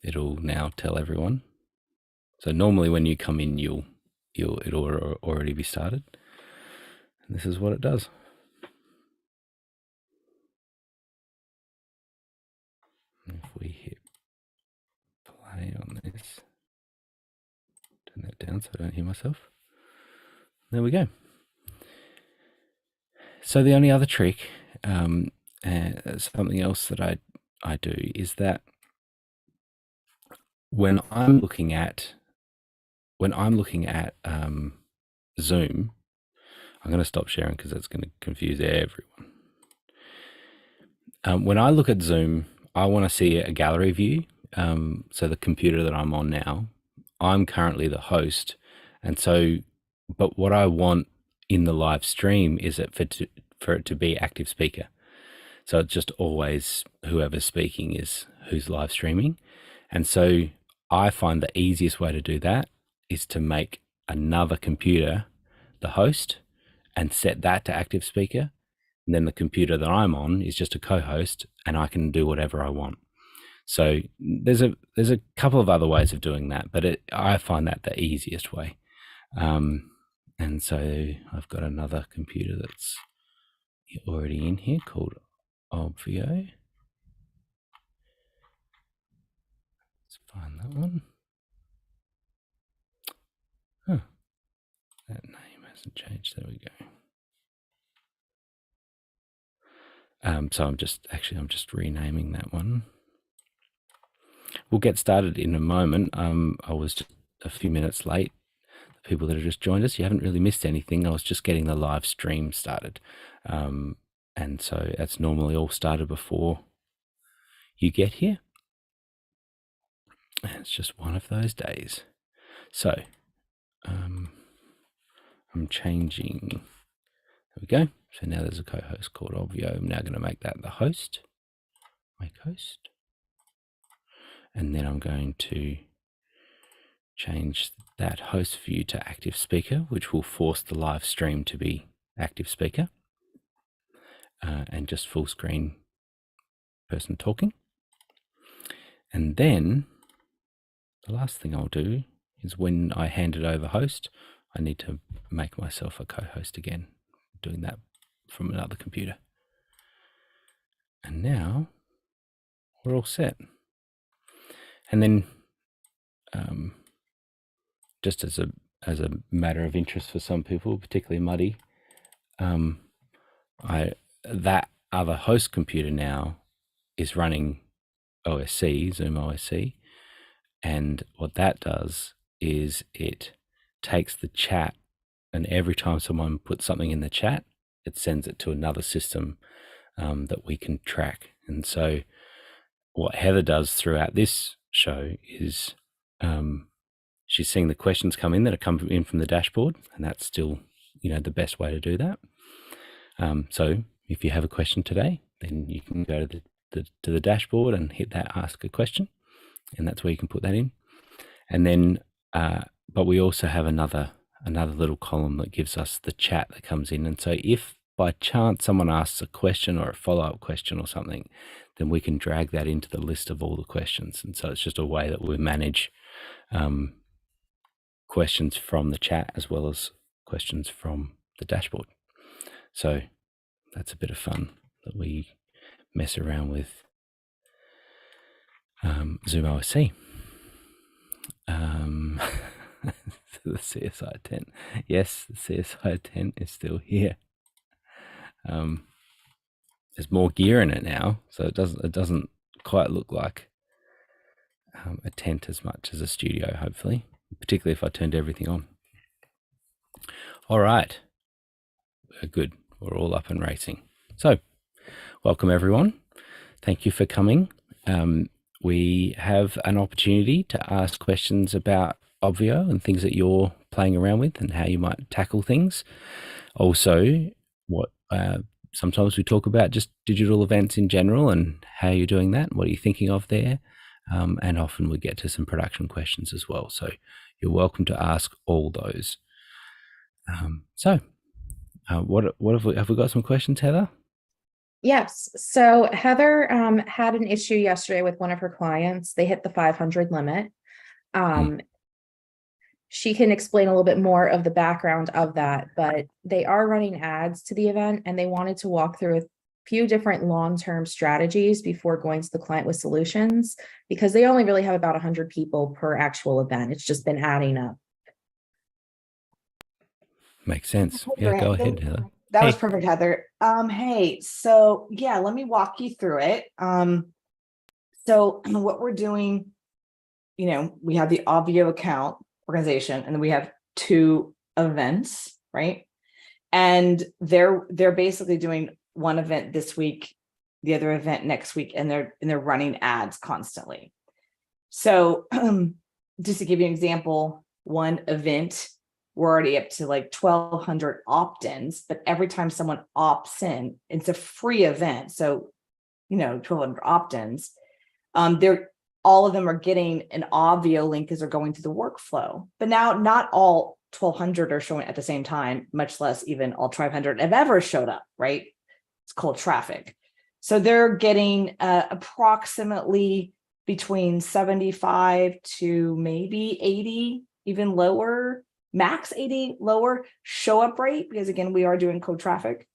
it'll now tell everyone. So normally when you come in, it'll already be started. And this is what it does. If we hit play on this, turn that down so I don't hear myself. There we go. So the only other trick, something else that I do is that when I'm looking at Zoom, I'm going to stop sharing because that's going to confuse everyone. When I look at Zoom, I want to see a gallery view. So the computer that I'm on now, I'm currently the host, and so, but what I want in the live stream is for it to be active speaker. So it's just always whoever's speaking is who's live streaming. And so I find the easiest way to do that is to make another computer the host and set that to active speaker. And then the computer that I'm on is just a co-host, and I can do whatever I want. So there's a couple of other ways of doing that, but I find that the easiest way. And so I've got another computer that's already in here called Obvio. Let's find that one. Huh. That name hasn't changed. There we go. So I'm just renaming that one. We'll get started in a moment. I was just a few minutes late. The people that have just joined us, you haven't really missed anything. I was just getting the live stream started. And so that's normally all started before you get here. And it's just one of those days. So I'm changing. There we go. So now there's a co-host called Obvio. I'm now going to make that the host. Make host. And then I'm going to change that host view to active speaker, which will force the live stream to be active speaker, and just full screen person talking. And then the last thing I'll do is when I hand it over host, I need to make myself a co-host again, doing that from another computer. And now we're all set. And then just as a matter of interest for some people, particularly Muddy, that other host computer now is running OSC, Zoom OSC, and what that does is it takes the chat, and every time someone puts something in the chat, it sends it to another system that we can track. And so what Heather does throughout this show is she's seeing the questions come in that are coming in from the dashboard, and that's still, the best way to do that. So if you have a question today, then you can go to the dashboard and hit that ask a question, and that's where you can put that in. And then, but we also have another little column that gives us the chat that comes in. And so if by chance someone asks a question or a follow-up question or something, then we can drag that into the list of all the questions. And so it's just a way that we manage questions from the chat as well as questions from the dashboard. So that's a bit of fun that we mess around with Zoom OSC. The CSI tent. Yes, the CSI tent is still here. There's more gear in it now, so it doesn't quite look like a tent as much as a studio, hopefully, particularly if I turned everything on. All right, we're good. We're all up and racing. So welcome everyone. Thank you for coming. We have an opportunity to ask questions about Obvio and things that you're playing around with and how you might tackle things. Also, what sometimes we talk about just digital events in general and how you're doing that. What are you thinking of there? And often we get to some production questions as well. So you're welcome to ask all those. What have we got some questions, Heather? Yes. So Heather had an issue yesterday with one of her clients. They hit the 500 limit. Hmm. Um, she can explain a little bit more of the background of that, but they are running ads to the event and they wanted to walk through a few different long-term strategies before going to the client with solutions because they only really have about 100 people per actual event. It's just been adding up. Makes sense. Hey, Yeah, go Grant. ahead, Heather. That was Hey. perfect, Heather. Hey, so yeah, let me walk you through it. So what we're doing, we have the Obvio account organization, and then we have two events, right? And they're basically doing one event this week, the other event next week, and they're running ads constantly. So just to give you an example, one event, we're already up to like 1,200 opt-ins, but every time someone opts in, it's a free event. So, 1,200 opt-ins, they're all of them are getting an Obvio link as they're going through the workflow. But now not all 1,200 are showing at the same time, much less even all 1,200 have ever showed up, right? It's called traffic. So they're getting approximately between 75 to maybe 80, even lower, max 80 lower show up rate, because again, we are doing cold traffic.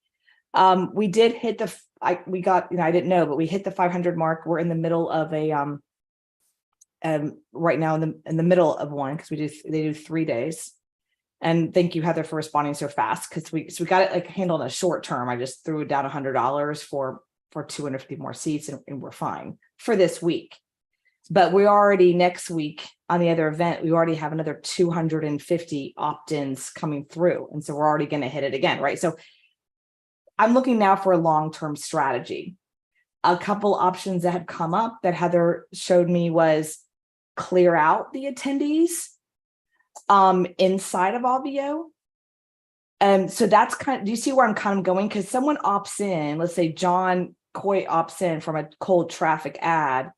We did hit we got, I didn't know, but we hit the 500 mark. We're in the middle of a, right now in the middle of one, because they do 3 days. And thank you, Heather, for responding so fast, because we got it like handled in a short term. I just threw down $100 for 250 more seats, and we're fine for this week. But we already next week on the other event, we already have another 250 opt-ins coming through. And so we're already going to hit it again, right? So I'm looking now for a long-term strategy. A couple options that have come up that Heather showed me was clear out the attendees inside of Obvio. So that's do you see where I'm kind of going? Because someone opts in, let's say John Coy opts in from a cold traffic ad.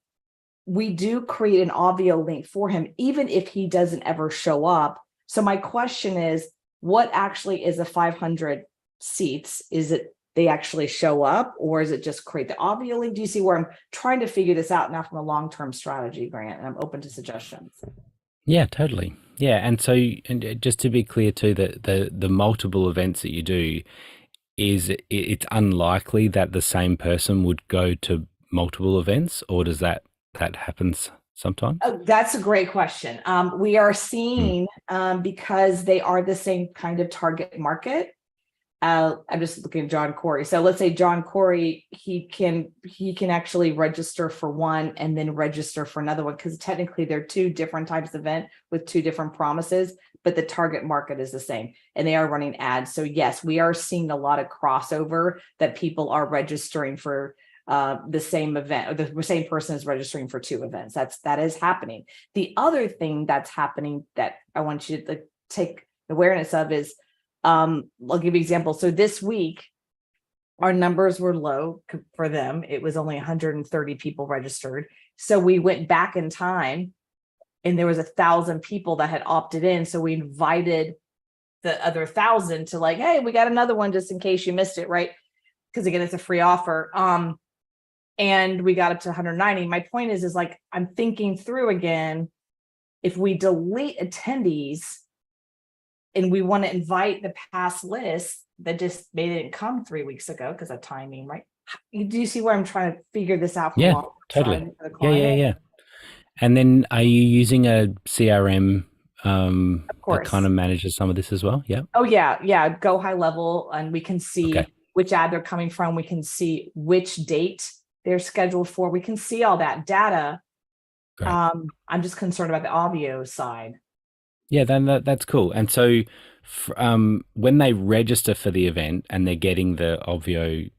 We do create an Obvio link for him, even if he doesn't ever show up. So my question is, what actually is a 500 seats? Is it they actually show up, or is it just create the Obvio link? Do you see where I'm trying to figure this out now from a long-term strategy, Grant? And I'm open to suggestions. Yeah, totally. Yeah, and so just to be clear too, that the multiple events that you do it's unlikely that the same person would go to multiple events, or does that happens sometimes? Oh, that's a great question. We are Mm. seeing, because they are the same kind of target market. I'm just looking at John Corey. So let's say John Corey, he can actually register for one and then register for another one, because technically they're two different types of event with two different promises, but the target market is the same and they are running ads. So yes, we are seeing a lot of crossover that people are registering for the same event, or the same person is registering for two events. That is happening. The other thing that's happening that I want you to take awareness of is, I'll give you an example. So this week, our numbers were low for them. It was only 130 people registered. So we went back in time and there was 1,000 people that had opted in. So we invited the other 1,000 to like, hey, we got another one just in case you missed it, right? Because again, it's a free offer. And we got up to 190. My point is like, I'm thinking through again, if we delete attendees and we want to invite the past list that just maybe didn't come 3 weeks ago because of timing, right? Do you see where I'm trying to figure this out from a Yeah, long totally. strategy for the Yeah, yeah, client? yeah. And then are you using a CRM Of that kind course. of manages some of this as well? Yeah. Oh yeah. Go high level and we can Okay, see which ad they're coming from. We can see which date they're scheduled for. We can see all that data. great. I'm just concerned about the audio side. Yeah, then that's cool. And so, when they register for the event and they're getting the Ovio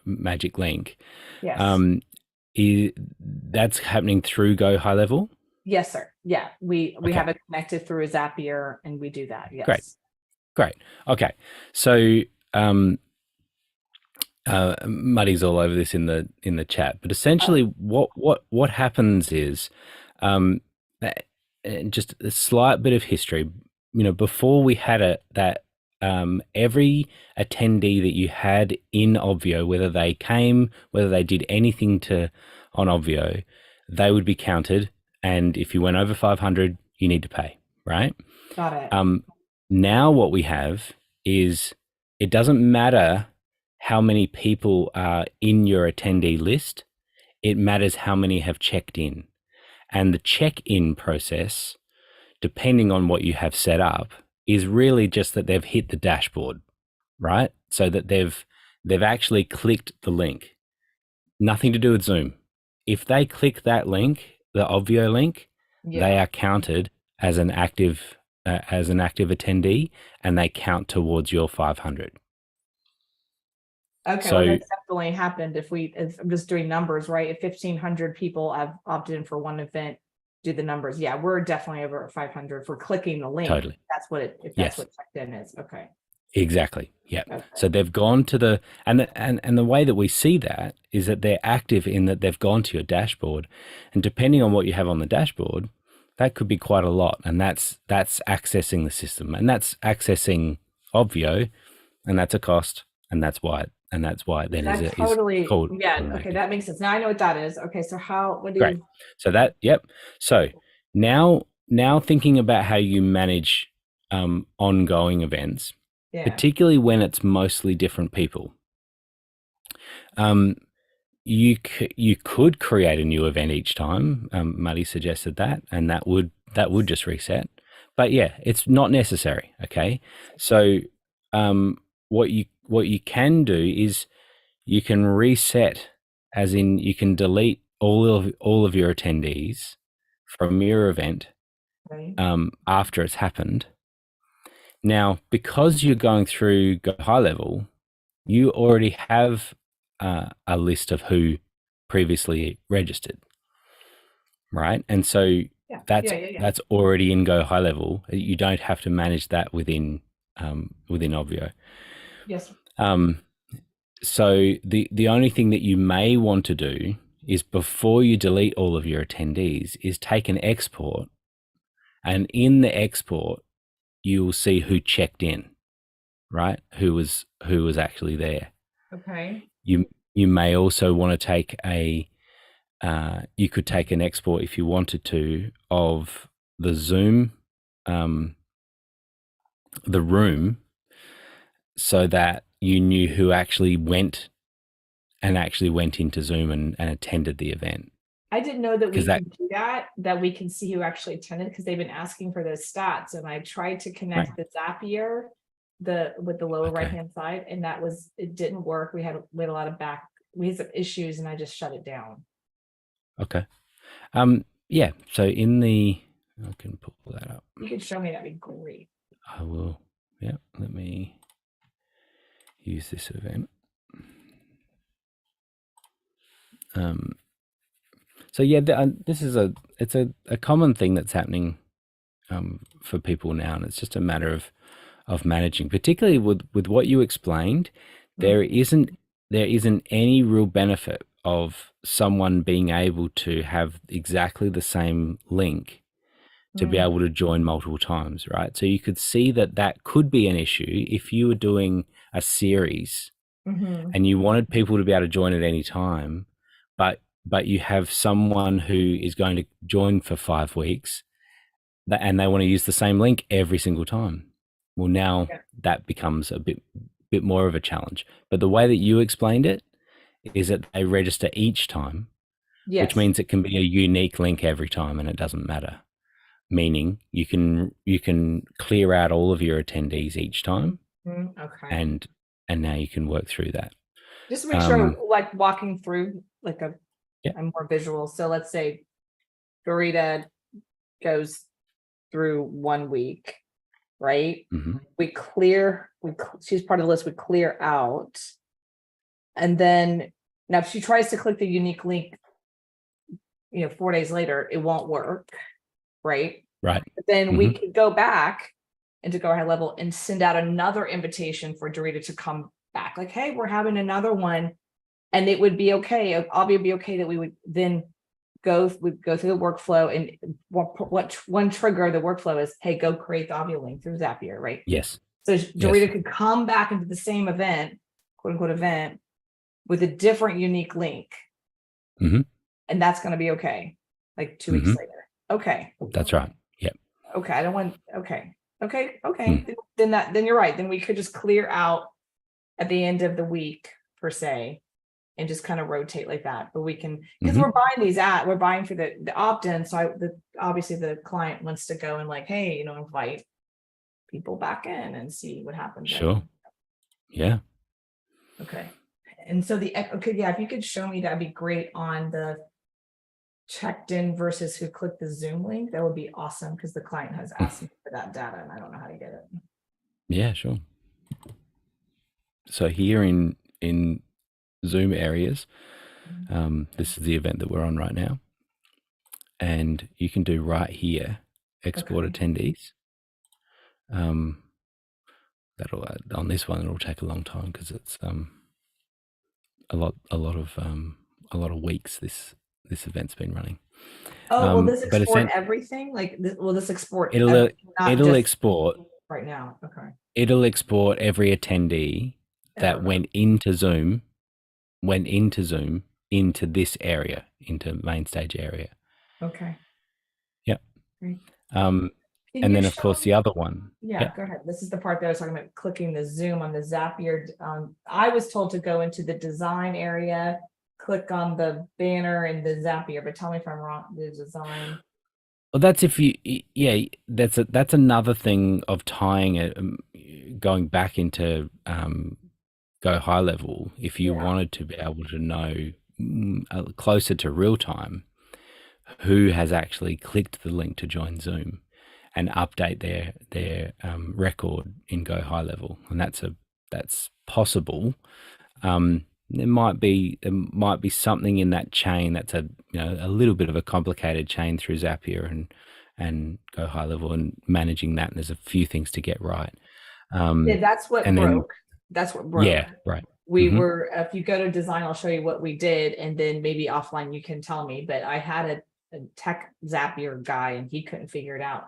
magic link, Yes. um, that's happening through Go High Level. Yes, sir. Yeah. We Okay, have it connected through a Zapier and we do that. great, Yes. great. Okay, so um, Muddy's all over this in the chat, but essentially, what happens is, um, that- just a slight bit of history. Before we had that every attendee that you had in Obvio, whether they came, whether they did anything on Obvio, they would be counted. And if you went over 500, you need to pay, right? Got it. Now what we have is it doesn't matter how many people are in your attendee list. It matters how many have checked in. And the check-in process, depending on what you have set up, is really just that they've hit the dashboard, right? So that they've actually clicked the link. Nothing to do with Zoom. If they click that link, the Obvio link, they are counted as an active attendee, and they count towards your 500. Okay, So well, that's definitely happened if I'm just doing numbers, right? If 1,500 people have opted in for one event, do the numbers. Yeah, we're definitely over 500 for clicking the link. Totally. That's what if that's what checked in is. Okay. Exactly. Yeah. Okay. So they've gone to the way that we see that is that they're active in that they've gone to your dashboard, and depending on what you have on the dashboard, that could be quite a lot, and that's accessing the system, and that's accessing Obvio, and that's a cost, and that's why it then That is totally, called yeah, an okay, active. that makes sense. Now I know what that is. Okay, so what do Great. you? So that, yep. So now thinking about how you manage ongoing events, Yeah. particularly when it's mostly different people. You could create a new event each time. Muddy suggested that, and that would just reset. But yeah, it's not necessary. Okay, so what you can do is you can reset, as in you can delete all of your attendees from your event Right. after it's happened. Now, because you're going through Go High Level, you already have a list of who previously registered, right? And so that's already in Go High Level. You don't have to manage that within Obvio. Yes. So the only thing that you may want to do is, before you delete all of your attendees, is take an export, and in the export you will see who checked in, right? Who was actually there. Okay. You may also want to take you could take an export, if you wanted to, of the Zoom, the room, so that you knew who actually went into Zoom and attended the event. I didn't know that we 'Cause that- can do that we can see who actually attended, because they've been asking for those stats, and I tried to connect the Zapier with the lower Okay. right-hand side, and it didn't work. We had a lot of we had some issues, and I just shut it down. Okay. Yeah. So I can pull that up. You could show me, that'd be great. I will. Yeah. Let me use this event. So yeah, this is it's a common thing that's happening for people now, and it's just a matter of managing, particularly with what you explained. There isn't any real benefit of someone being able to have exactly the same link to be able to join multiple times, right? So you could see that could be an issue if you were doing a series and you wanted people to be able to join at any time, but you have someone who is going to join for 5 weeks, and they want to use the same link every single time. Well, now that becomes a bit more of a challenge. But the way that you explained it is that they register each time, which means it can be a unique link every time, and it doesn't matter. Meaning you can clear out all of your attendees each time, Okay. and now you can work through that. Just to make sure, like walking through like a more visual. So let's say Dorita goes through 1 week, right? She's part of the list, we clear out. And then now if she tries to click the unique link, 4 days later, it won't work, right? Right. But then we could go back into Go High Level and send out another invitation for Dorita to come back. Like, hey, we're having another one. And it would be okay. Obviously, it'd be okay that we would then go through the workflow, and what one trigger of the workflow is, hey, go create the Obvio link through Zapier, right? Yes. So Dorita could come back into the same event, quote unquote event, with a different unique link. Mhm. And that's going to be okay. Like 2 weeks later. Okay. That's right. Yep. Okay. I don't want, okay. Then you're right. Then we could just clear out at the end of the week per se, and just kind of rotate like that. But we can, because we're buying for the opt-in. So obviously the client wants to go and like, hey, invite people back in and see what happens. Sure. Right? Yeah. Okay. And so if you could show me, that'd be great on the checked in versus who clicked the Zoom link. That would be awesome, because the client has asked me for that data and I don't know how to get it. Yeah, sure. So here in Zoom areas, this is the event that we're on right now, and you can do right here, export attendees. That'll on this one it'll take a long time because it's a lot of weeks this event's been running. Will this but export everything? Will this export? It'll export right now. Okay. It'll export every attendee that went into Zoom into this area, into main stage area. Okay. Yep. Great. And then of course the other one. Yeah, go ahead. This is the part that I was talking about, clicking the Zoom on the Zapier. I was told to go into the design area, click on the banner in the Zapier, but tell me if I'm wrong. The design. Well, that's that's another thing of tying it, going back into Go High Level. If you wanted to be able to know closer to real time who has actually clicked the link to join Zoom, and update their record in Go High Level, and that's possible. There might be something in that chain that's a little bit of a complicated chain through Zapier and Go High Level, and managing that. And there's a few things to get right. That's what broke. That's what broke. Yeah, right. We were. If you go to design, I'll show you what we did, and then maybe offline you can tell me. But I had a tech Zapier guy, and he couldn't figure it out.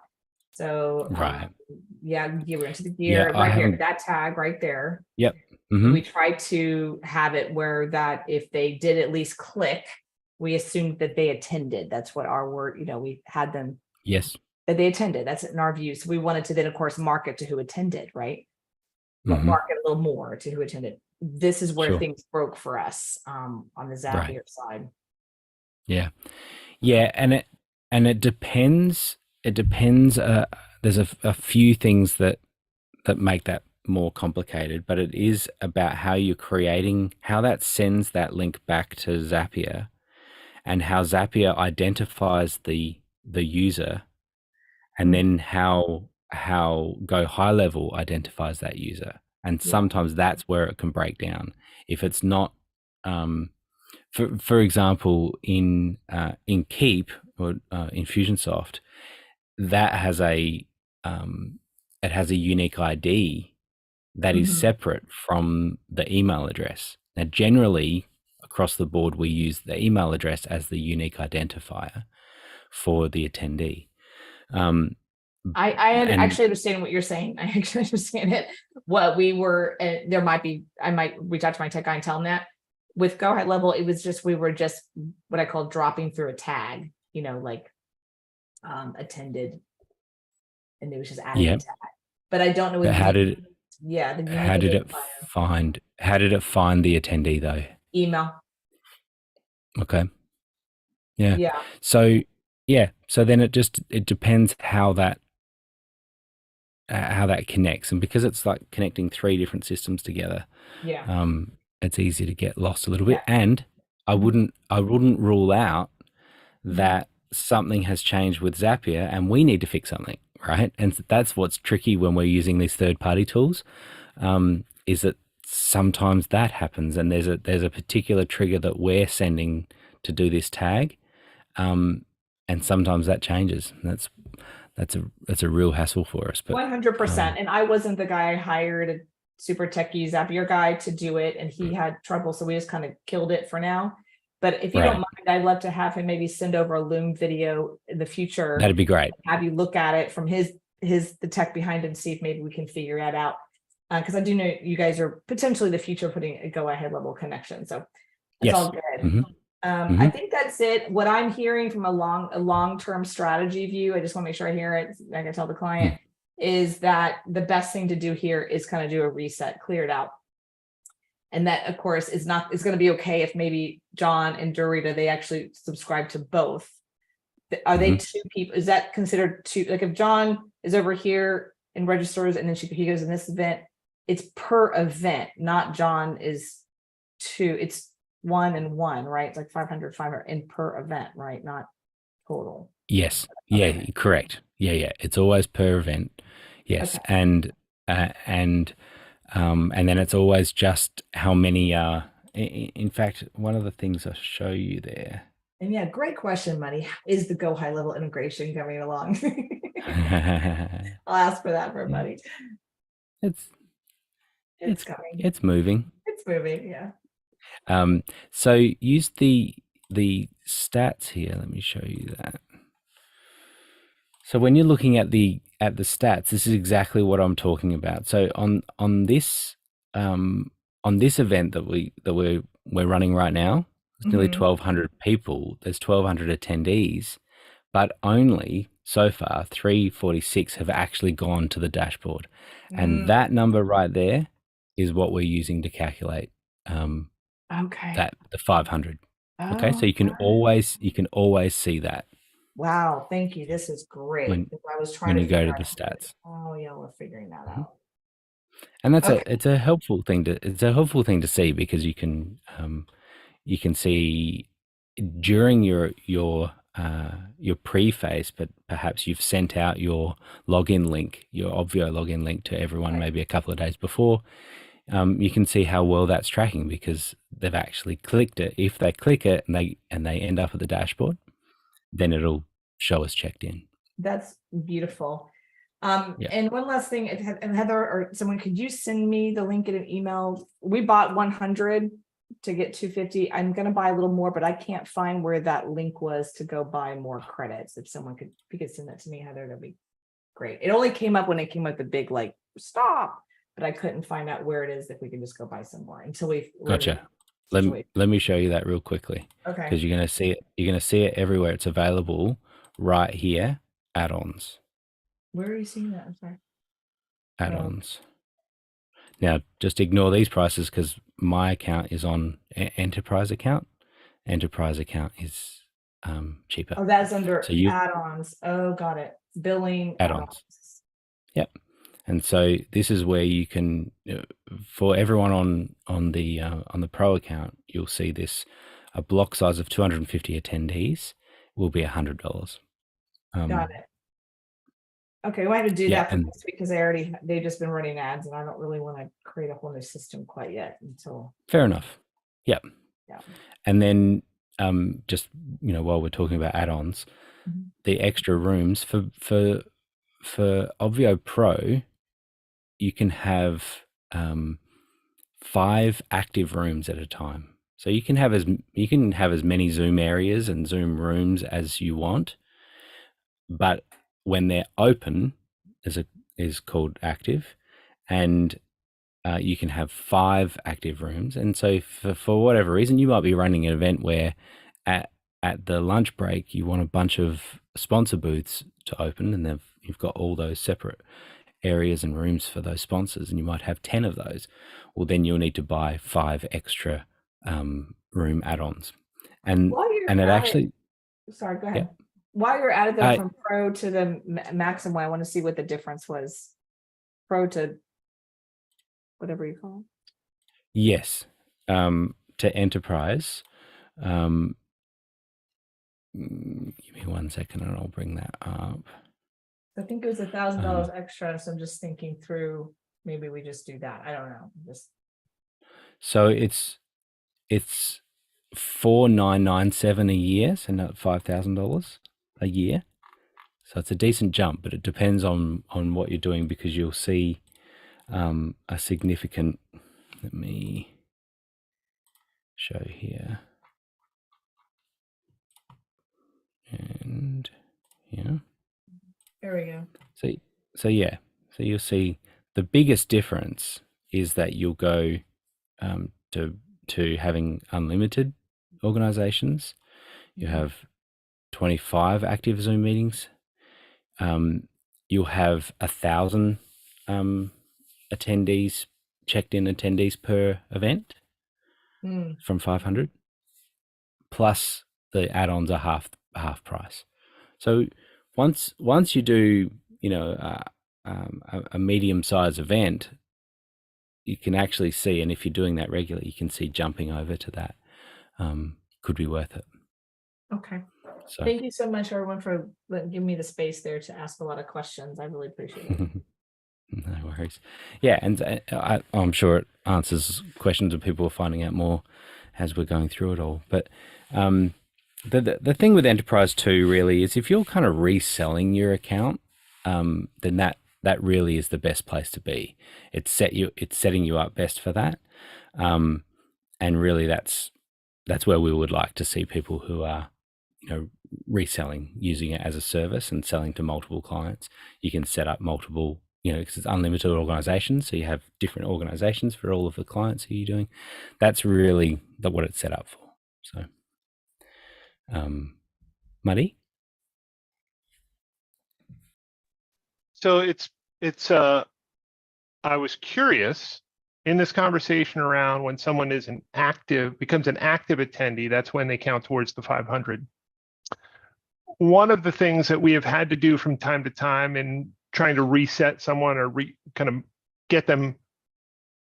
So you were into the gear right there, that tag right there. Yep. We tried to have it where that if they did at least click, we assumed that they attended. That's what our word, we had them. Yes. That they attended. That's in our view. So we wanted to then, of course, mark it to who attended, right? Mark it a little more to who attended. This is where things broke for us on the Zapier side. Yeah. Yeah. And it depends. There's a few things that make that more complicated, but it is about how you're creating, how that sends that link back to Zapier, and how Zapier identifies the user, and then how Go High Level identifies that user. And sometimes that's where it can break down. If it's not, for example, in Keep or Infusionsoft, that has it has a unique ID that is separate from the email address. Now, generally across the board, we use the email address as the unique identifier for the attendee. I actually understand what you're saying. I actually understand it. What we were, I might reach out to my tech guy and tell him that. With Go High Level, it was just, we were just what I call dropping through a tag, attended, and it was just adding a tag. But I don't know. How did it find the attendee though? Email. Okay. Yeah. Yeah. So then it depends how that connects, and because it's like connecting 3 different systems together, it's easy to get lost a little bit. And I wouldn't rule out that something has changed with Zapier and we need to fix something, right? And that's what's tricky when we're using these third-party tools, is that sometimes that happens, and there's a particular trigger that we're sending to do this tag, and sometimes that changes. And that's a real hassle for us. But 100%. And I wasn't the guy. I hired a super techie Zapier guy to do it, and he had trouble, so we just kind of killed it for now. But if you don't mind, I'd love to have him maybe send over a Loom video in the future. That'd be great. Have you look at it from his the tech behind him, see if maybe we can figure that out. Because I do know you guys are potentially the future putting a go ahead level connection. So it's Yes. all good. I think that's it. What I'm hearing from a long-term strategy view, I just want to make sure I hear it. I can tell the client is that the best thing to do here is kind of do a reset, clear it out. And that, of course, is going to be okay if maybe John and Dorita, they actually subscribe to both. Are they two people? Is that considered two? Like if John is over here and registers and then he goes in this event, it's per event, not John is two. It's 1 and 1, right? It's like 500 in per event, right? Not total. Yes. Yeah, correct. Yeah. It's always per event. Yes. Okay. And then it's always just how many in fact, one of the things I'll show you there. And yeah, great question, Money. How is the Go High Level integration coming along? I'll ask for that for Money. It's coming. It's moving. It's moving, yeah. So use the stats here. Let me show you that. So when you're looking at the stats, this is exactly what I'm talking about. So on this event that we're running right now, it's nearly 1,200 people. There's 1,200 attendees, but only so far 346 have actually gone to the dashboard, and that number right there is what we're using to calculate that the 500. Okay, so you can always see that. Wow, thank you. This is great. When I was trying you to go to the stats. Oh yeah, we're figuring that out. And that's it's a helpful thing to see, because you can see during your pre-phase, but perhaps you've sent out your login link, your Obvio login link to everyone maybe a couple of days before. You can see how well that's tracking because they've actually clicked it. If they click it and they end up at the dashboard, then it'll show us checked in. That's beautiful. And one last thing, and Heather or someone, could you send me the link in an email? We bought 100 to get 250. I'm going to buy a little more, but I can't find where that link was to go buy more credits. If you could send that to me, Heather, that'd be great. It only came up when it came up the big like stop, but I couldn't find out where it is if we can just go buy some more until we gotcha. Let me show you that real quickly. Okay. Because you're going to see it everywhere. It's available right here. Add-ons. Where are you seeing that? I'm sorry. Add-ons. Now, just ignore these prices because my account is on enterprise account. Enterprise account is cheaper. Oh, that's under add-ons. Oh, got it. Billing add-ons. Yep. And so this is where you can, for everyone on the pro account, you'll see this. A block size of 250 attendees will be $100. Got it. Okay, we had to do that for this because they've just been running ads, and I don't really want to create a whole new system quite yet until. Fair enough. Yep. Yeah. And then just while we're talking about add-ons, the extra rooms for Obvio Pro, you can have 5 active rooms at a time. So you can have as many Zoom areas and Zoom rooms as you want, but when they're open, is called active, and you can have 5 active rooms. And so for whatever reason, you might be running an event where at the lunch break you want a bunch of sponsor booths to open, and you've got all those separate areas and rooms for those sponsors, and you might have 10 of those. Well, then you'll need to buy 5 extra room add-ons. And it actually. Sorry, go ahead. Yeah. While you're at it, though, from Pro to the Maximum, I want to see what the difference was. Pro to whatever you call it. Yes, to Enterprise. Give me 1 second, and I'll bring that up. I think it was $1,000 extra, so I'm just thinking through. Maybe we just do that. I don't know. So it's $4,997 a year, so not $5,000 a year. So it's a decent jump, but it depends on what you're doing, because you'll see a significant. Let me show here, and there we go. So so you'll see the biggest difference is that you'll go to having unlimited organizations. You have 25 active Zoom meetings. You'll have 1,000 attendees, checked in attendees per event from 500. Plus the add-ons are half price. So once you do, a medium-sized event, you can actually see, and if you're doing that regularly, you can see jumping over to that could be worth it. Okay. So Thank you so much, everyone, for giving me the space there to ask a lot of questions. I really appreciate it. no worries. Yeah, and I'm sure it answers questions that people are finding out more as we're going through it all. But the thing with enterprise too really is if you're kind of reselling your account, then that really is the best place to be. It's setting you up best for that, and really that's where we would like to see people who are reselling, using it as a service and selling to multiple clients. You can set up multiple, because it's unlimited organizations, so you have different organizations for all of the clients who you're doing. That's really what it's set up for. So Muddy? So I was curious in this conversation around when someone becomes an active attendee, that's when they count towards the 500. One of the things that we have had to do from time to time in trying to reset someone or kind of get them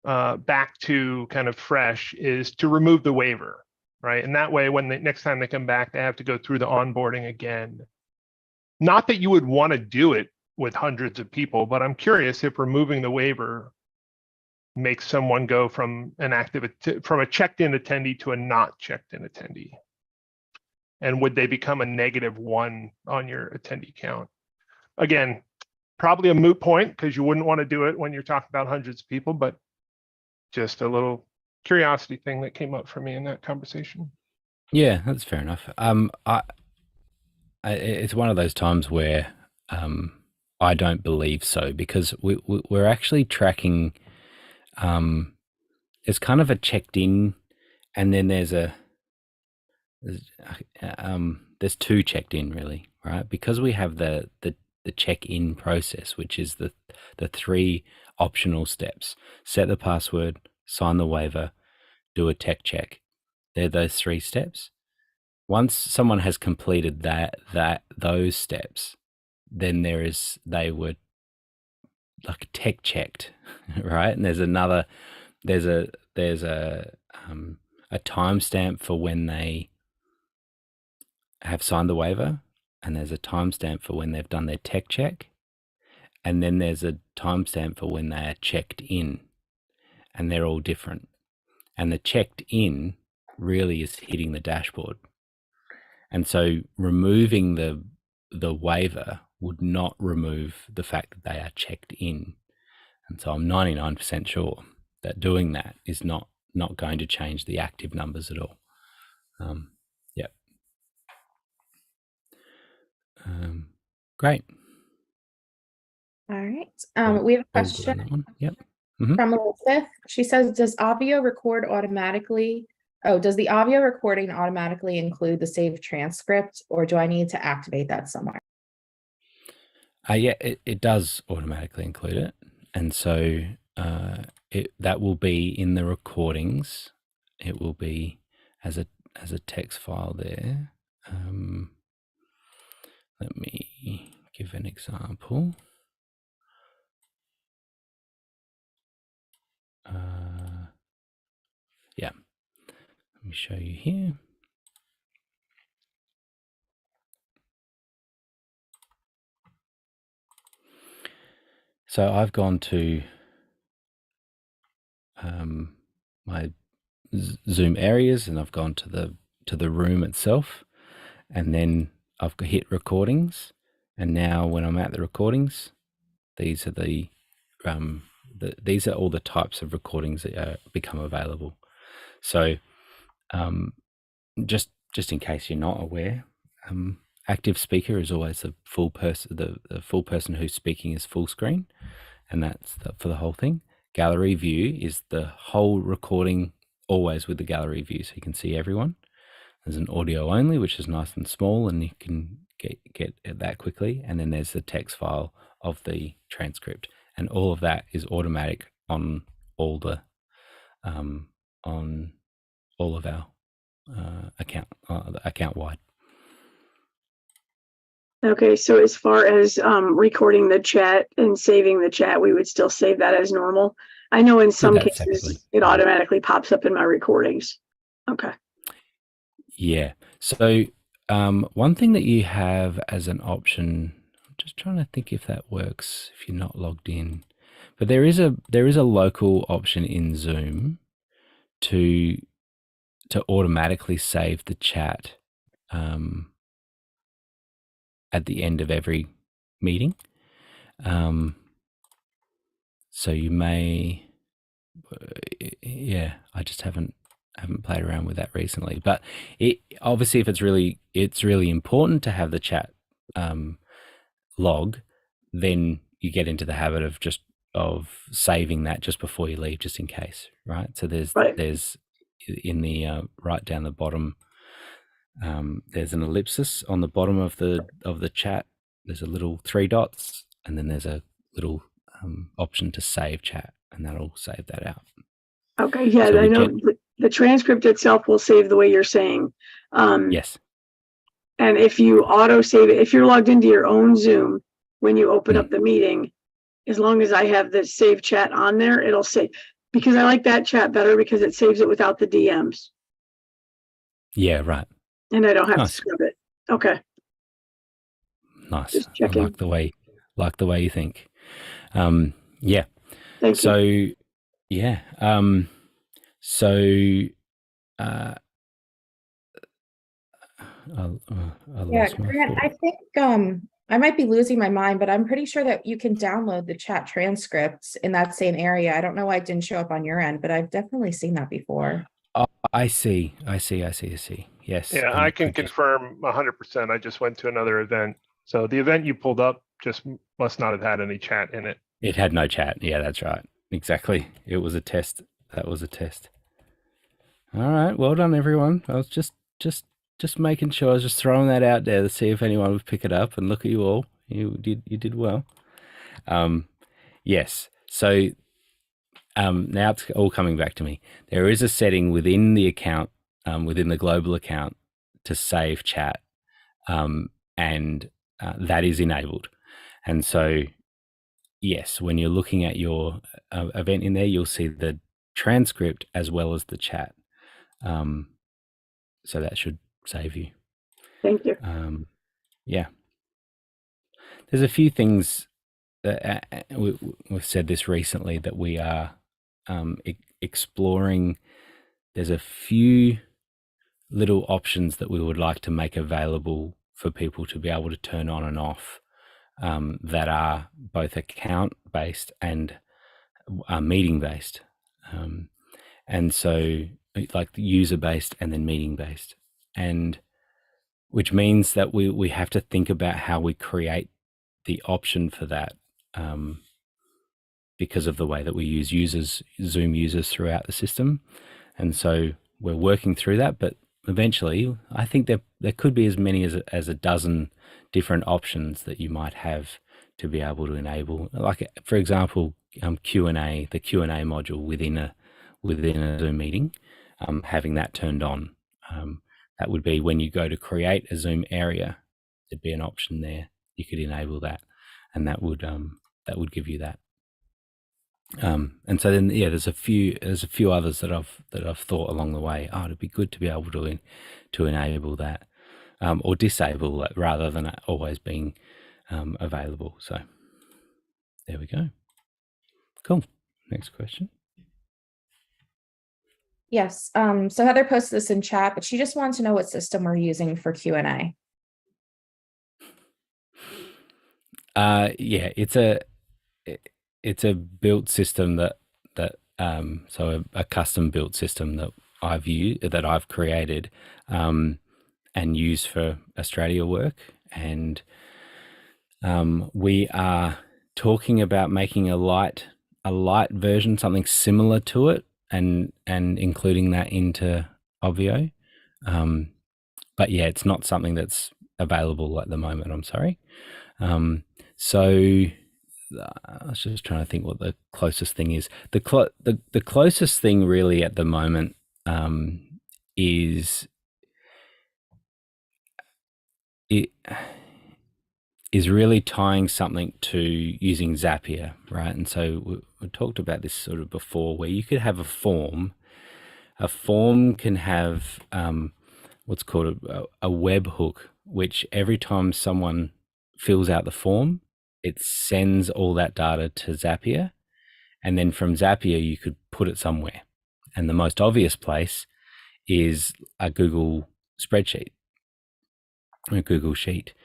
back to kind of fresh is to remove the waiver, right? And that way, when next time they come back, they have to go through the onboarding again. Not that you would want to do it with hundreds of people, but I'm curious if removing the waiver makes someone go from from a checked-in attendee to a not checked-in attendee. And would they become a -1 on your attendee count? Again, probably a moot point because you wouldn't want to do it when you're talking about hundreds of people, but just a little curiosity thing that came up for me in that conversation. Yeah, that's fair enough. It's one of those times where I don't believe so, because we're actually tracking. It's kind of a checked in, and then there's two checked in really, right? Because we have the check in process, which is the 3 optional steps: set the password, sign the waiver, do a tech check. They're those 3 steps. Once someone has completed those steps, then they were like tech checked, right? And there's a timestamp for when they have signed the waiver, and there's a timestamp for when they've done their tech check, and then there's a timestamp for when they are checked in, and they're all different. And the checked in really is hitting the dashboard. And so removing the waiver would not remove the fact that they are checked in. And so I'm 99% sure that doing that is not going to change the active numbers at all. Yep. Great. All right. We have a All good on question that one. Yep. from Elizabeth. She says, does Obvio record automatically? Oh, does the Obvio recording automatically include the saved transcript, or do I need to activate that somewhere? Yeah, it does automatically include it. And so that will be in the recordings. It will be as a text file there. Let me give an example. Yeah, let me show you here. So I've gone to my Zoom areas, and I've gone to the room itself, and then I've hit recordings. And now when I'm at the recordings, these are these are all the types of recordings that become available. So just in case you're not aware, active speaker is always the full person. The full person who's speaking is full screen, and that's for the whole thing. Gallery view is the whole recording, always with the gallery view, so you can see everyone. There's an audio only, which is nice and small, and you can get that quickly. And then there's the text file of the transcript, and all of that is automatic on all the on all of our account wide. Okay, so as far as recording the chat and saving the chat, we would still save that as normal. I know in some That's cases actually, it automatically pops up in my recordings. Okay. yeah. So one thing that you have as an option, I'm just trying to think if that works if you're not logged in, but there is a local option in Zoom to automatically save the chat at the end of every meeting. So you may, yeah, I just haven't played around with that recently. But it obviously, if it's really important to have the chat log, then you get into the habit of saving that just before you leave, just in case, right? So there's in the right down the bottom, there's an ellipsis on the bottom of the chat. There's a little 3 dots, and then there's a little option to save chat, and that'll save that out. Okay, yeah, So I know the transcript itself will save the way you're saying. Yes. And if you auto save it, if you're logged into your own Zoom, when you open up the meeting, as long as I have the save chat on there, it'll save, because I like that chat better because it saves it without the DMs. Yeah, right. And I don't have Nice. to scrub it. Okay. Nice. Just I checking. like the way you think. Yeah. Thank So you. yeah. I Yeah, lost my Grant, I thought. think I might be losing my mind, but I'm pretty sure that you can download the chat transcripts in that same area. I don't know why it didn't show up on your end, but I've definitely seen that before. Oh, I see. Yes. Yeah, and I can just- confirm 100%. I just went to another event. So the event you pulled up just must not have had any chat in it. It had no chat. Yeah, that's right. Exactly. It was a test. That was a test. All right. Well done, everyone. I was just making sure. I was just throwing that out there to see if anyone would pick it up. And look at you all. You did well. Yes. So now it's all coming back to me. There is a setting within the account, within the global account, to save chat, and that is enabled. And so, yes, when you're looking at your event in there, you'll see the transcript as well as the chat. So that should save you. Thank you. Yeah. There's a few things that we've said this recently that we are exploring. There's a few little options that we would like to make available for people to be able to turn on and off, that are both account based and meeting based, and so like user based and then meeting based, and which means that we have to think about how we create the option for that, because of the way that we use Zoom users throughout the system. And so we're working through that, but eventually I think there could be as many as a dozen different options that you might have to be able to enable, like, for example, Q&A, the Q&A module within a Zoom meeting, having that turned on. That would be when you go to create a Zoom area, there'd be an option there. You could enable that, and that would give you that. And so then, yeah, there's a few others that I've thought along the way. Oh, it'd be good to be able to enable that, or disable it, rather than it always being available. So there we go. Cool. Next question. Yes. So Heather posted this in chat, but she just wanted to know what system we're using for Q&A. Yeah, it's a built system that so a custom built system that I've created, and use for Australia work. and we are talking about making a light version, something similar to it, and including that into Obvio. But yeah, it's not something that's available at the moment. I'm sorry. So I was just trying to think what the closest thing is. The closest thing really at the moment is really tying something to using Zapier, right? And so we talked about this sort of before, where you could have a form. A form can have what's called a webhook, which every time someone fills out the form, it sends all that data to Zapier. And then from Zapier, you could put it somewhere. And the most obvious place is a Google spreadsheet, a Google Sheet.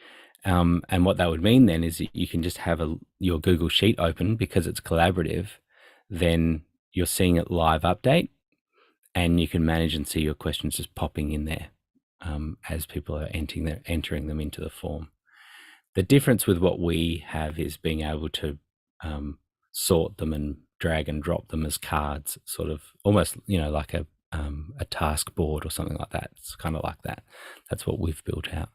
And what that would mean then is that you can just have your Google Sheet open because it's collaborative. Then you're seeing it live update, and you can manage and see your questions just popping in there as people are entering them into the form. The difference with what we have is being able to sort them and drag and drop them as cards, sort of almost, like a task board or something like that. It's kind of like that. That's what we've built out.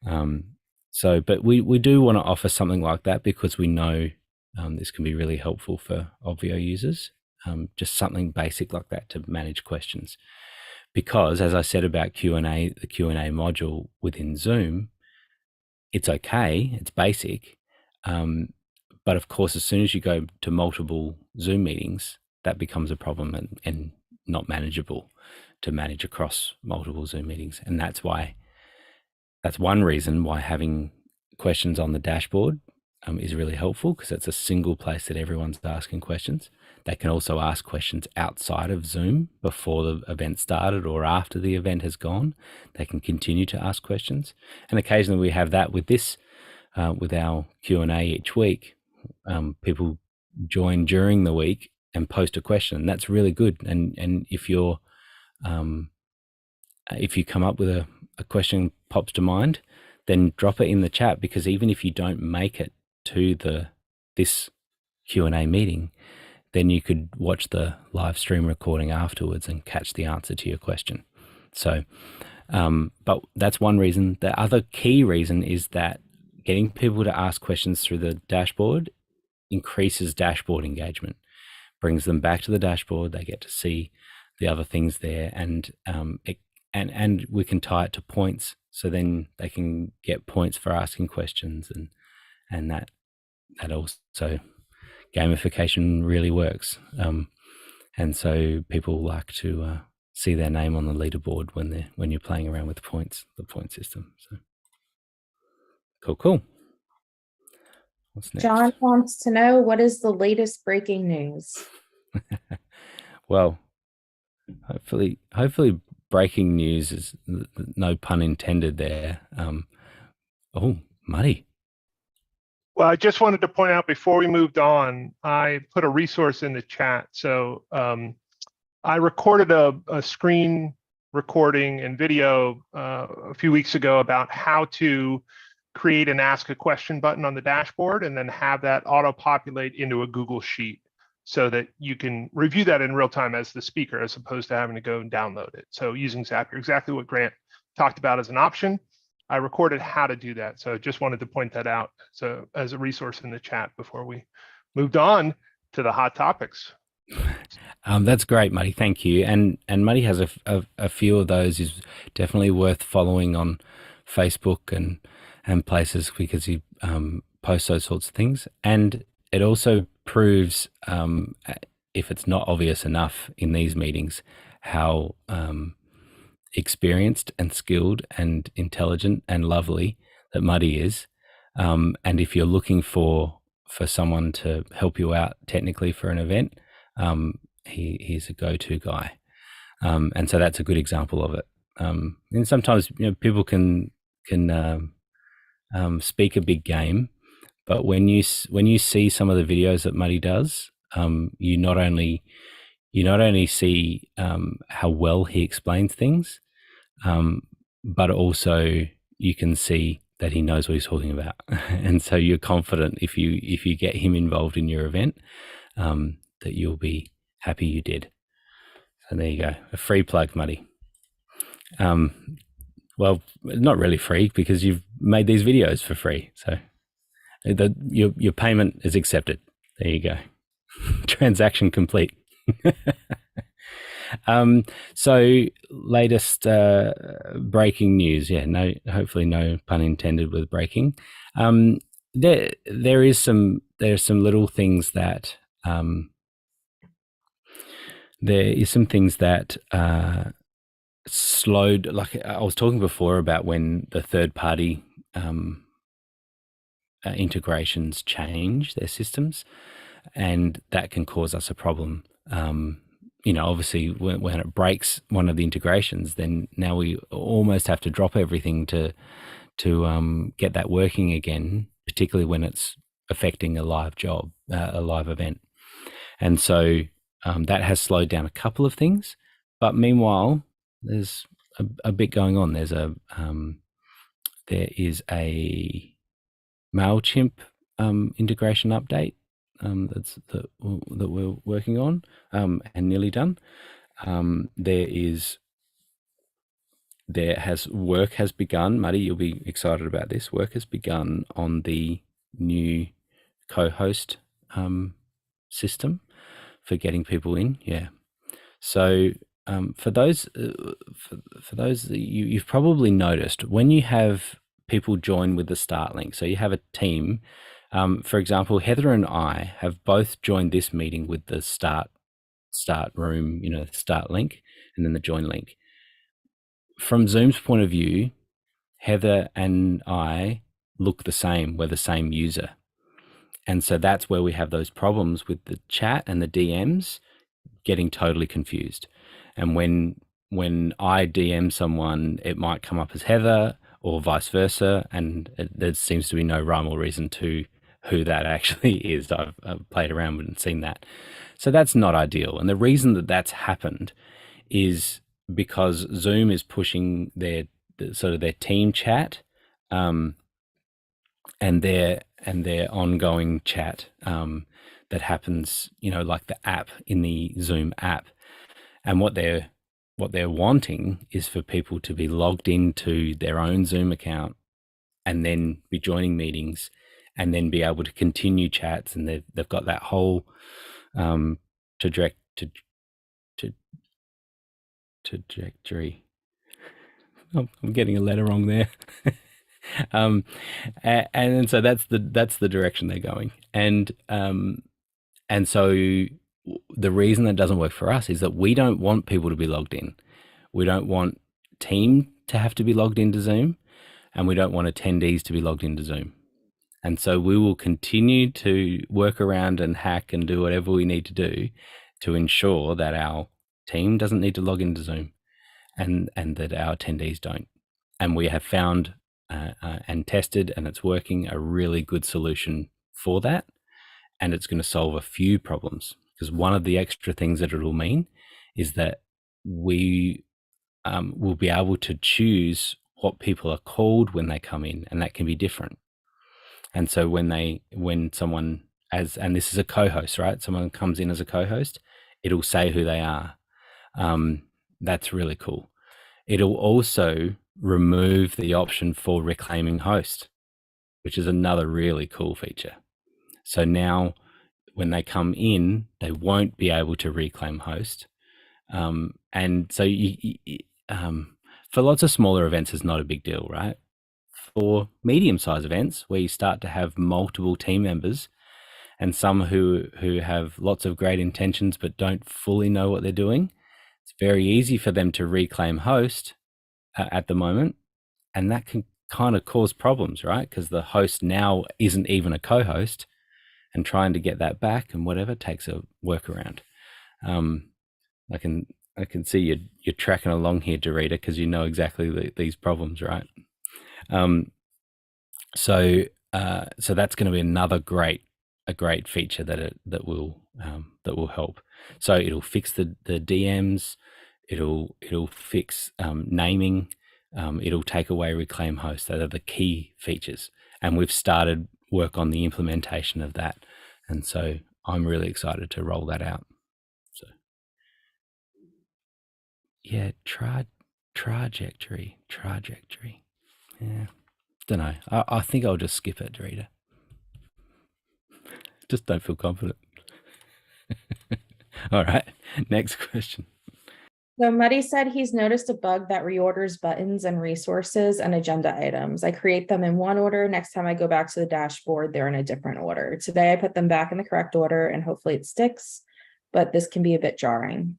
But we do want to offer something like that because we know this can be really helpful for Obvio users. Just something basic like that to manage questions. Because as I said about Q&A, the Q&A module within Zoom, it's okay, it's basic. But of course, as soon as you go to multiple Zoom meetings, that becomes a problem and not manageable to manage across multiple Zoom meetings. And that's one reason why having questions on the dashboard is really helpful, because it's a single place that everyone's asking questions. They can also ask questions outside of Zoom before the event started or after the event has gone. They can continue to ask questions. And occasionally we have that with this, with our Q&A each week. People join during the week and post a question. That's really good. And if you come up with a question pops to mind, then drop it in the chat, because even if you don't make it to this Q&A meeting, then you could watch the live stream recording afterwards and catch the answer to your question. So, but that's one reason. The other key reason is that getting people to ask questions through the dashboard increases dashboard engagement, brings them back to the dashboard. They get to see the other things there, and we can tie it to points, so then they can get points for asking questions, and that also gamification really works. And so people like to see their name on the leaderboard when you're playing around with points, the point system. So cool. What's next? John wants to know, what is the latest breaking news? Well, hopefully breaking news is no pun intended there. Muddy. Well, I just wanted to point out before we moved on, I put a resource in the chat. So I recorded a screen recording and video a few weeks ago about how to create an ask a question button on the dashboard and then have that auto-populate into a Google Sheet so that you can review that in real time as the speaker, as opposed to having to go and download it. So using Zapier, exactly what Grant talked about as an option. I recorded how to do that. So just wanted to point that out as a resource in the chat before we moved on to the hot topics. That's great, Muddy. Thank you. And Muddy has a few of those. Is definitely worth following on Facebook and places, because he posts those sorts of things. And it also proves, if it's not obvious enough in these meetings, how experienced and skilled and intelligent and lovely that Muddy is. And if you're looking for someone to help you out technically for an event, he's a go-to guy. And so that's a good example of it. And sometimes people can speak a big game, but when you see some of the videos that Muddy does, you not only see how well he explains things, but also you can see that he knows what he's talking about, and so you're confident if you get him involved in your event, that you'll be happy you did. So there you go, a free plug, Muddy. Well, not really free because you've made these videos for free, so your payment is accepted. There you go, transaction complete. So latest breaking news. Yeah, no, hopefully no pun intended with breaking. There's some little things that there is some things that slowed. Like I was talking before about when the third party integrations change their systems, and that can cause us a problem. Obviously when it breaks one of the integrations, then now we almost have to drop everything to get that working again, particularly when it's affecting a live job, a live event. And so that has slowed down a couple of things, but meanwhile, there's a bit going on. There is a MailChimp integration update that we're working on and nearly done. Work has begun. Muddy, you'll be excited about this. Work has begun on the new co-host system for getting people in. Yeah. So for those that you've probably noticed, when you have people join with the start link, so you have a team. For example, Heather and I have both joined this meeting with the start room, start link, and then the join link. From Zoom's point of view, Heather and I look the same. We're the same user. And so that's where we have those problems with the chat and the DMs getting totally confused. And when I DM someone, it might come up as Heather or vice versa. And there seems to be no rhyme or reason to who that actually is. I've played around and seen that. So that's not ideal. And the reason that that's happened is because Zoom is pushing their team chat and their ongoing chat that happens, like the app in the Zoom app. And what they're wanting is for people to be logged into their own Zoom account and then be joining meetings and then be able to continue chats. And they've got that whole trajectory. Oh, I'm getting a letter wrong there. And so that's the direction they're going. And so the reason that doesn't work for us is that we don't want people to be logged in. We don't want team to have to be logged into Zoom, and we don't want attendees to be logged into Zoom. And so we will continue to work around and hack and do whatever we need to do to ensure that our team doesn't need to log into Zoom and that our attendees don't. And we have found and tested, and it's working, a really good solution for that. And it's going to solve a few problems, because one of the extra things that it'll mean is that we will be able to choose what people are called when they come in, and that can be different. And so when someone and this is a co-host, right? Someone comes in as a co-host, it'll say who they are. That's really cool. It'll also remove the option for reclaiming host, which is another really cool feature. So now when they come in, they won't be able to reclaim host. And so for lots of smaller events, it's not a big deal, right? For medium-sized events where you start to have multiple team members and some who have lots of great intentions but don't fully know what they're doing, it's very easy for them to reclaim host at the moment. And that can kind of cause problems, right? Because the host now isn't even a co-host, and trying to get that back and whatever takes a workaround. I can see you're tracking along here, Dorita, because you know exactly these problems, right? So that's going to be another great feature that will help. So it'll fix the DMs. It'll fix naming It'll take away reclaim host. That are the key features. And we've started work on the implementation of that. And so I'm really excited to roll that out. So yeah, trajectory. Yeah. Don't know. I think I'll just skip it, Rita. Just don't feel confident. All right. Next question. So Muddy said he's noticed a bug that reorders buttons and resources and agenda items. I create them in one order. Next time I go back to the dashboard, they're in a different order. Today I put them back in the correct order and hopefully it sticks, but this can be a bit jarring.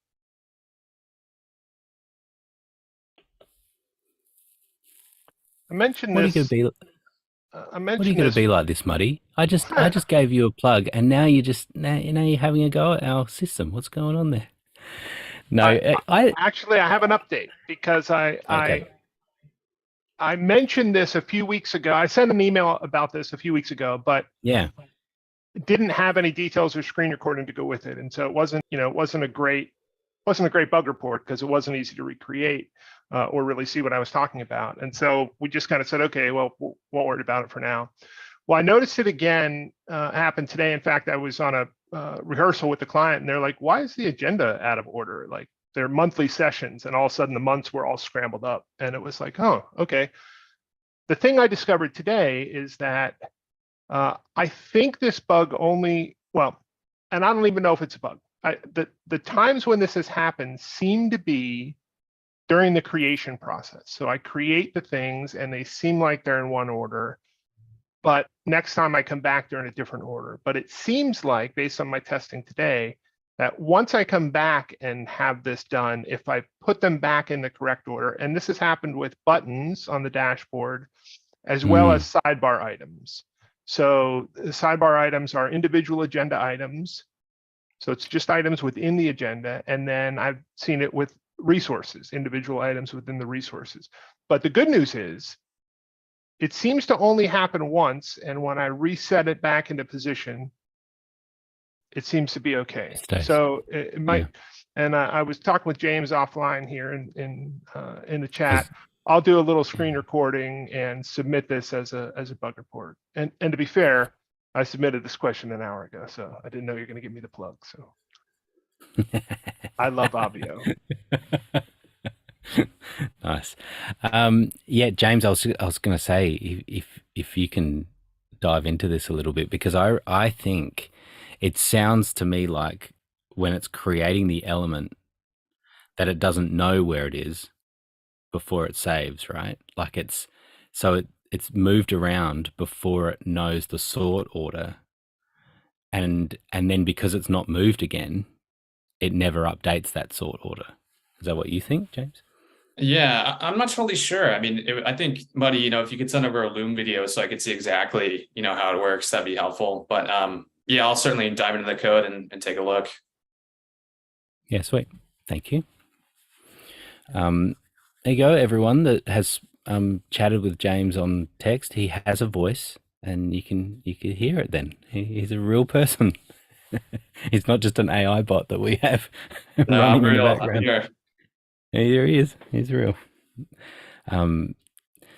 I mentioned What are you this. going to be? I What are mentioned you going this. to be like this, Muddy? I just gave you a plug, and now you're having a go at our system. What's going on there? No, I Actually, I have an update because okay. I mentioned this a few weeks ago. I sent an email about this a few weeks ago, but Yeah. didn't have any details or screen recording to go with it, and so it wasn't a great bug report because it wasn't easy to recreate or really see what I was talking about. And so we just kind of said, okay, well, won't worry about it for now. Well, I noticed it again happen today. In fact, I was on a rehearsal with the client, and they're like, "Why is the agenda out of order? Like, they're monthly sessions, and all of a sudden the months were all scrambled up." And it was like, "Oh, okay." The thing I discovered today is that I think this bug only, well, and I don't even know if it's a bug. The times when this has happened seem to be during the creation process. So I create the things and they seem like they're in one order, but next time I come back, they're in a different order. But it seems like, based on my testing today, that once I come back and have this done, if I put them back in the correct order, and this has happened with buttons on the dashboard, as well as sidebar items. So the sidebar items are individual agenda items. So it's just items within the agenda. And then I've seen it with resources, individual items within the resources. But the good news is it seems to only happen once. And when I reset it back into position, it seems to be okay. It stays. So it might, Yeah. and I was talking with James offline here in the chat. I'll do a little screen recording and submit this as a bug report. And to be fair, I submitted this question an hour ago, so I didn't know you're going to give me the plug. So I love Obvio. Nice. Yeah, James, I was going to say if you can dive into this a little bit, because I think it sounds to me like when it's creating the element that it doesn't know where it is before it saves, right? Like it's moved around before it knows the sort order, and then because it's not moved again, it never updates that sort order. Is that what you think, James? Yeah, I'm not totally sure. I mean, I think, Muddy, if you could send over a Loom video so I could see exactly, how it works, that'd be helpful. But yeah, I'll certainly dive into the code and take a look. Yeah, sweet. Thank you. There you go, everyone that has chatted with James on text. He has a voice, and you can hear it then. He's a real person. He's not just an AI bot that we have No, running I'm in the real. background. Here. Here he is. He's real.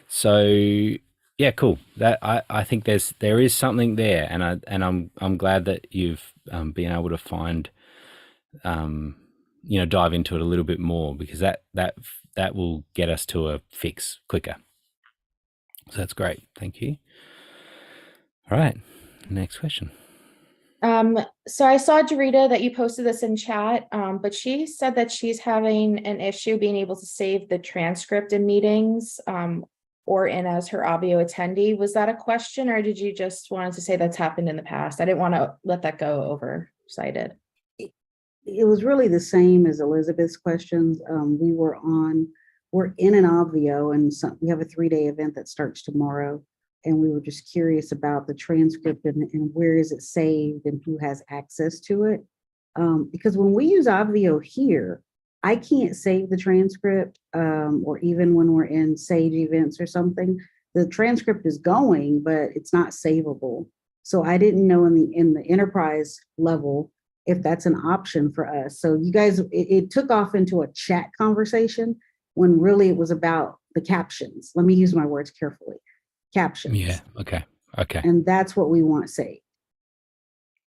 So yeah, cool. That I think there is something there, and I'm glad that you've been able to find dive into it a little bit more, because that will get us to a fix quicker. So that's great. Thank you. All right, next question. So I saw, Dorita, that you posted this in chat, but she said that she's having an issue being able to save the transcript in meetings, or in as her Obvio attendee. Was that a question, or did you just wanted to say that's happened in the past? I didn't want to let that go oversighted. It was really the same as Elizabeth's questions. We're in an Obvio, and we have a 3-day event that starts tomorrow. And we were just curious about the transcript and where is it saved and who has access to it. Because when we use Obvio here, I can't save the transcript, or even when we're in Sage events or something, the transcript is going, but it's not savable. So I didn't know in the enterprise level if that's an option for us. So you guys, it took off into a chat conversation when really it was about the captions. Let me use my words carefully. Captions. Yeah. Okay. Okay. And that's what we want saved.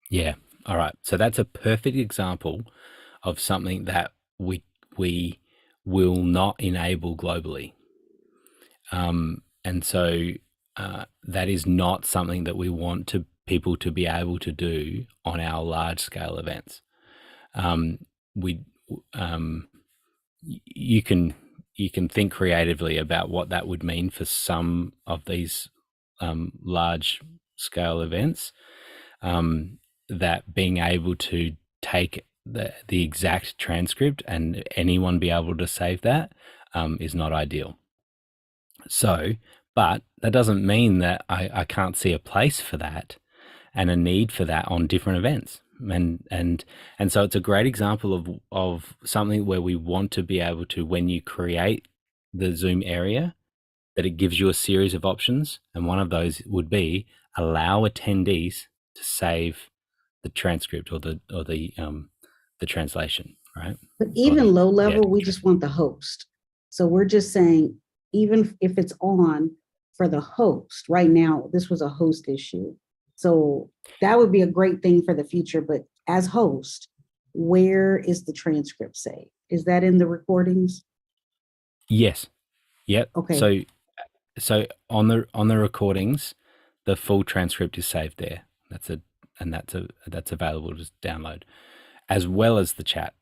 Yeah. All right. So that's a perfect example of something that we will not enable globally. And so that is not something that we want people to be able to do on our large scale events. You can think creatively about what that would mean for some of these large scale events. That being able to take the exact transcript and anyone be able to save that is not ideal. So, but that doesn't mean that I can't see a place for that and a need for that on different events. And so it's a great example of something where we want to be able to, when you create the Zoom area, that it gives you a series of options, and one of those would be allow attendees to save the transcript or the translation, right? But even low level, we transcript. just want the host. So we're just saying, even if it's on for the host, right now, this was a host issue. So that would be a great thing for the future. But as host, where is the transcript saved? Is that in the recordings? Yes. Yep. Okay. So on the recordings, the full transcript is saved there. That's available to download, as well as the chat.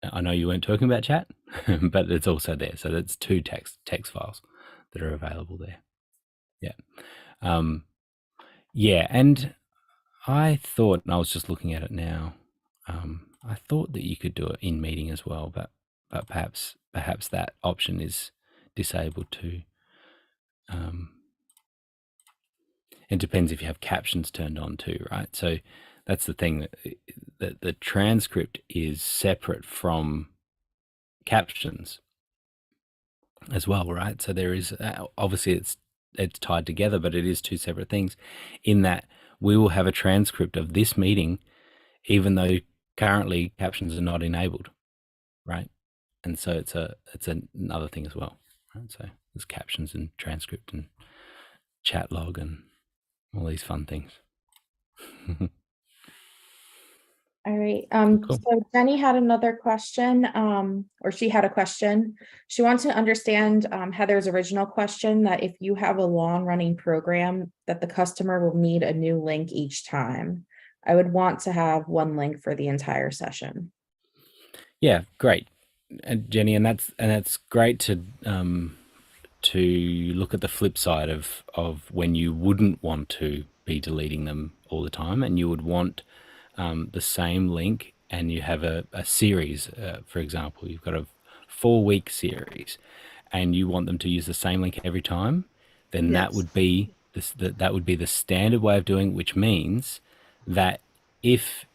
I know you weren't talking about chat, but it's also there. So that's 2 text files that are available there. Yeah. Yeah, and I thought, and I was just looking at it now, I thought that you could do it in meeting as well, but perhaps that option is disabled too. It depends if you have captions turned on too, right? So that's the thing, that the transcript is separate from captions as well, right? So there is obviously it's tied together, but it is 2 separate things, in that we will have a transcript of this meeting even though currently captions are not enabled, right? And so it's another thing as well, right? So there's captions and transcript and chat log and all these fun things. All right. Cool. So Jenny had another question, or she had a question. She wants to understand Heather's original question, that if you have a long running program, that the customer will need a new link each time. I would want to have one link for the entire session. Yeah, great, and Jenny, and that's great to look at the flip side of when you wouldn't want to be deleting them all the time, and you would want the same link, and you have a series, for example, you've got a 4-week series, and you want them to use the same link every time, then that would be that would be the standard way of doing, which means that if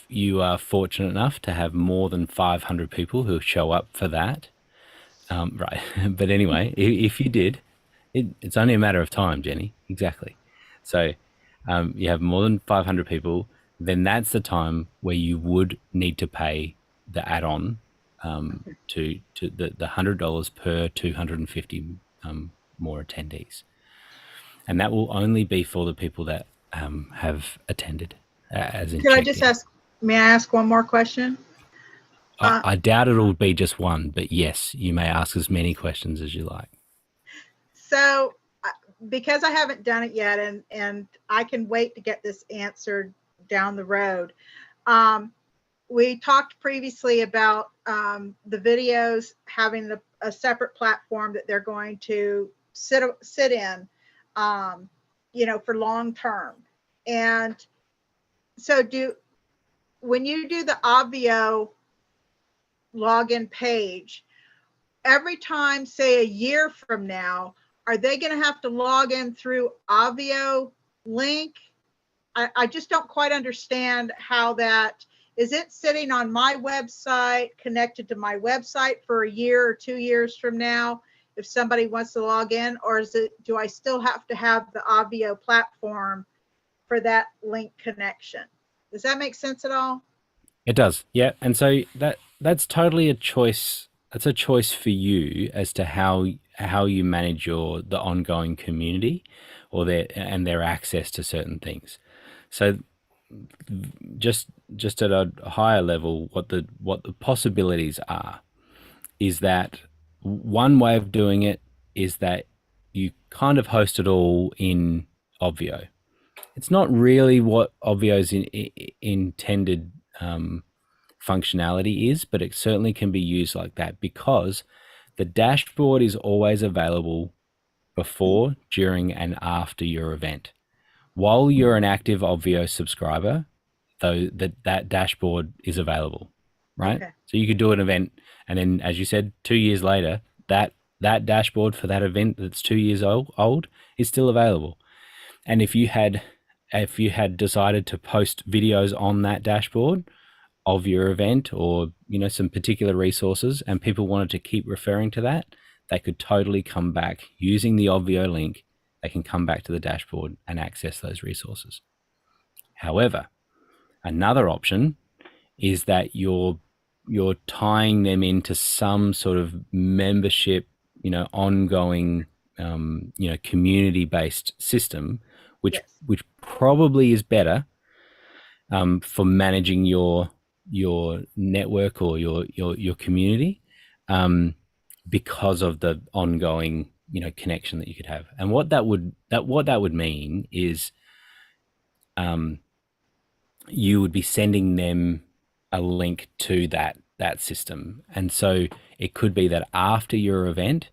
you are fortunate enough to have more than 500 people who show up for that, right? But anyway, if you did, it's only a matter of time, Jenny. Exactly. So you have more than 500 people, then that's the time where you would need to pay the add-on to the $100 per 250 more attendees, and that will only be for the people that have attended, as in Could I checked just in. ask, may I ask one more question? I doubt it'll be just one, but yes, you may ask as many questions as you like. So because I haven't done it yet, and I can wait to get this answered down the road. We talked previously about the videos having a separate platform that they're going to sit in, for long term. And so when you do the Obvio login page, every time, say a year from now, are they going to have to log in through Obvio link? I just don't quite understand how that is. It sitting on my website, connected to my website for a year or 2 years from now, if somebody wants to log in, or do I still have to have the Obvio platform for that link connection? Does that make sense at all? It does, yeah. And so that's totally a choice. That's a choice for you as to how how you manage the ongoing community or their access to certain things. So just at a higher level, what the possibilities are is that one way of doing it is that you kind of host it all in Obvio. It's not really what Obvio's intended functionality is, but it certainly can be used like that because the dashboard is always available before, during, and after your event. While you're an active Obvio subscriber, though, that dashboard is available, right? Okay. So you could do an event, and then, as you said, 2 years later, that dashboard for that event that's 2 years old is still available. And if you had decided to post videos on that dashboard of your event, or some particular resources, and people wanted to keep referring to that, they could totally come back using the Obvio link. They can come back to the dashboard and access those resources. However, another option is that you're tying them into some sort of membership, ongoing, community-based system, which Yes. which probably is better for managing your network or your community, because of the ongoing connection that you could have. And what that would mean is you would be sending them a link to that system. And so it could be that after your event,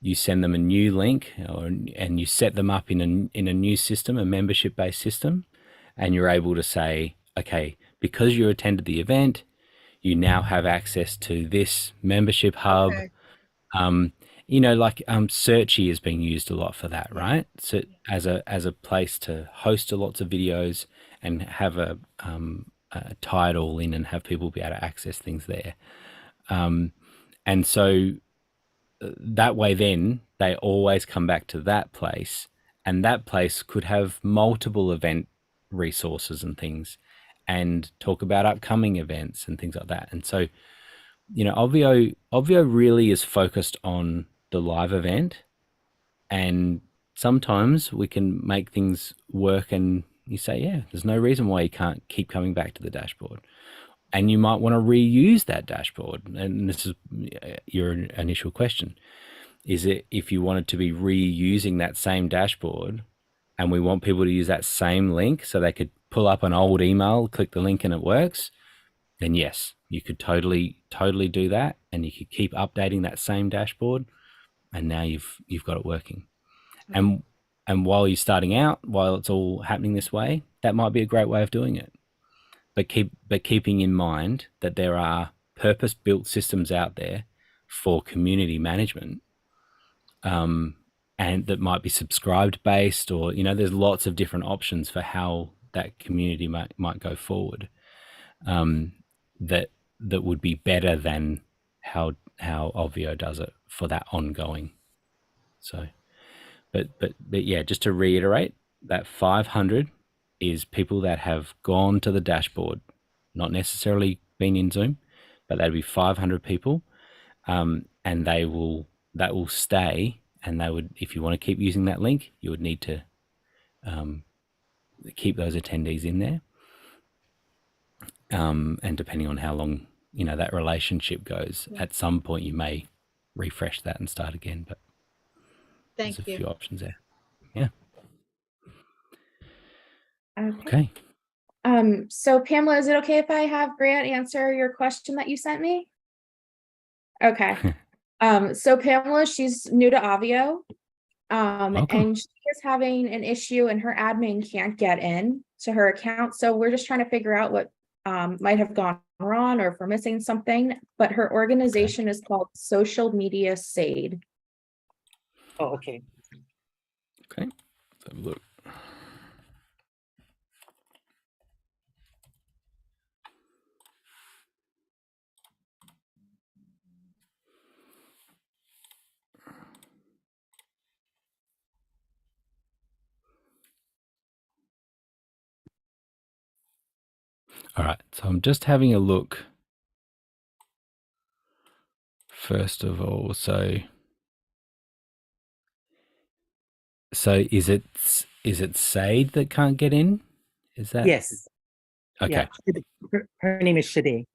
you send them a new link, and you set them up in a new system, a membership-based system, and you're able to say, okay, because you attended the event, you now have access to this membership hub. Okay. Searchy is being used a lot for that, Yeah. right? So as a place to host lots of videos and have tie it all in and have people be able to access things there. And so that way, then they always come back to that place, and that place could have multiple event resources and things, and talk about upcoming events and things like that. And so, Obvio really is focused on the live event, and sometimes we can make things work, and you say, yeah, there's no reason why you can't keep coming back to the dashboard. And you might want to reuse that dashboard. And this is your initial question. Is it if you wanted to be reusing that same dashboard, and we want people to use that same link so they could pull up an old email, click the link, and it works, then yes, you could totally do that, and you could keep updating that same dashboard, and now you've got it working. And while you're starting out, while it's all happening this way, that might be a great way of doing it. But keeping in mind that there are purpose-built systems out there for community management, and that might be subscribed based, or there's lots of different options for how that community might go forward, that would be better than how Obvio does it for that ongoing. So, but yeah, just to reiterate, that 500 is people that have gone to the dashboard, not necessarily been in Zoom, but that'd be 500 people, and that will stay. And they would, if you want to keep using that link, you would need to keep those attendees in there. And depending on how long that relationship goes, at some point you may refresh that and start again. But Thank there's a you. few options there. Yeah. Okay. Okay. So Pamela, is it okay if I have Grant answer your question that you sent me? Okay. So Pamela, she's new to Obvio. Welcome. And she is having an issue, and her admin can't get in to her account. So we're just trying to figure out what might have gone wrong, or if we're missing something. But her organization is called Social Media SAID. Oh, okay. Okay. Let's have a look. All right, so I'm just having a look first of all. So So is it Sade that can't get in? Is that Yes. okay? Yeah. Her name is Shade.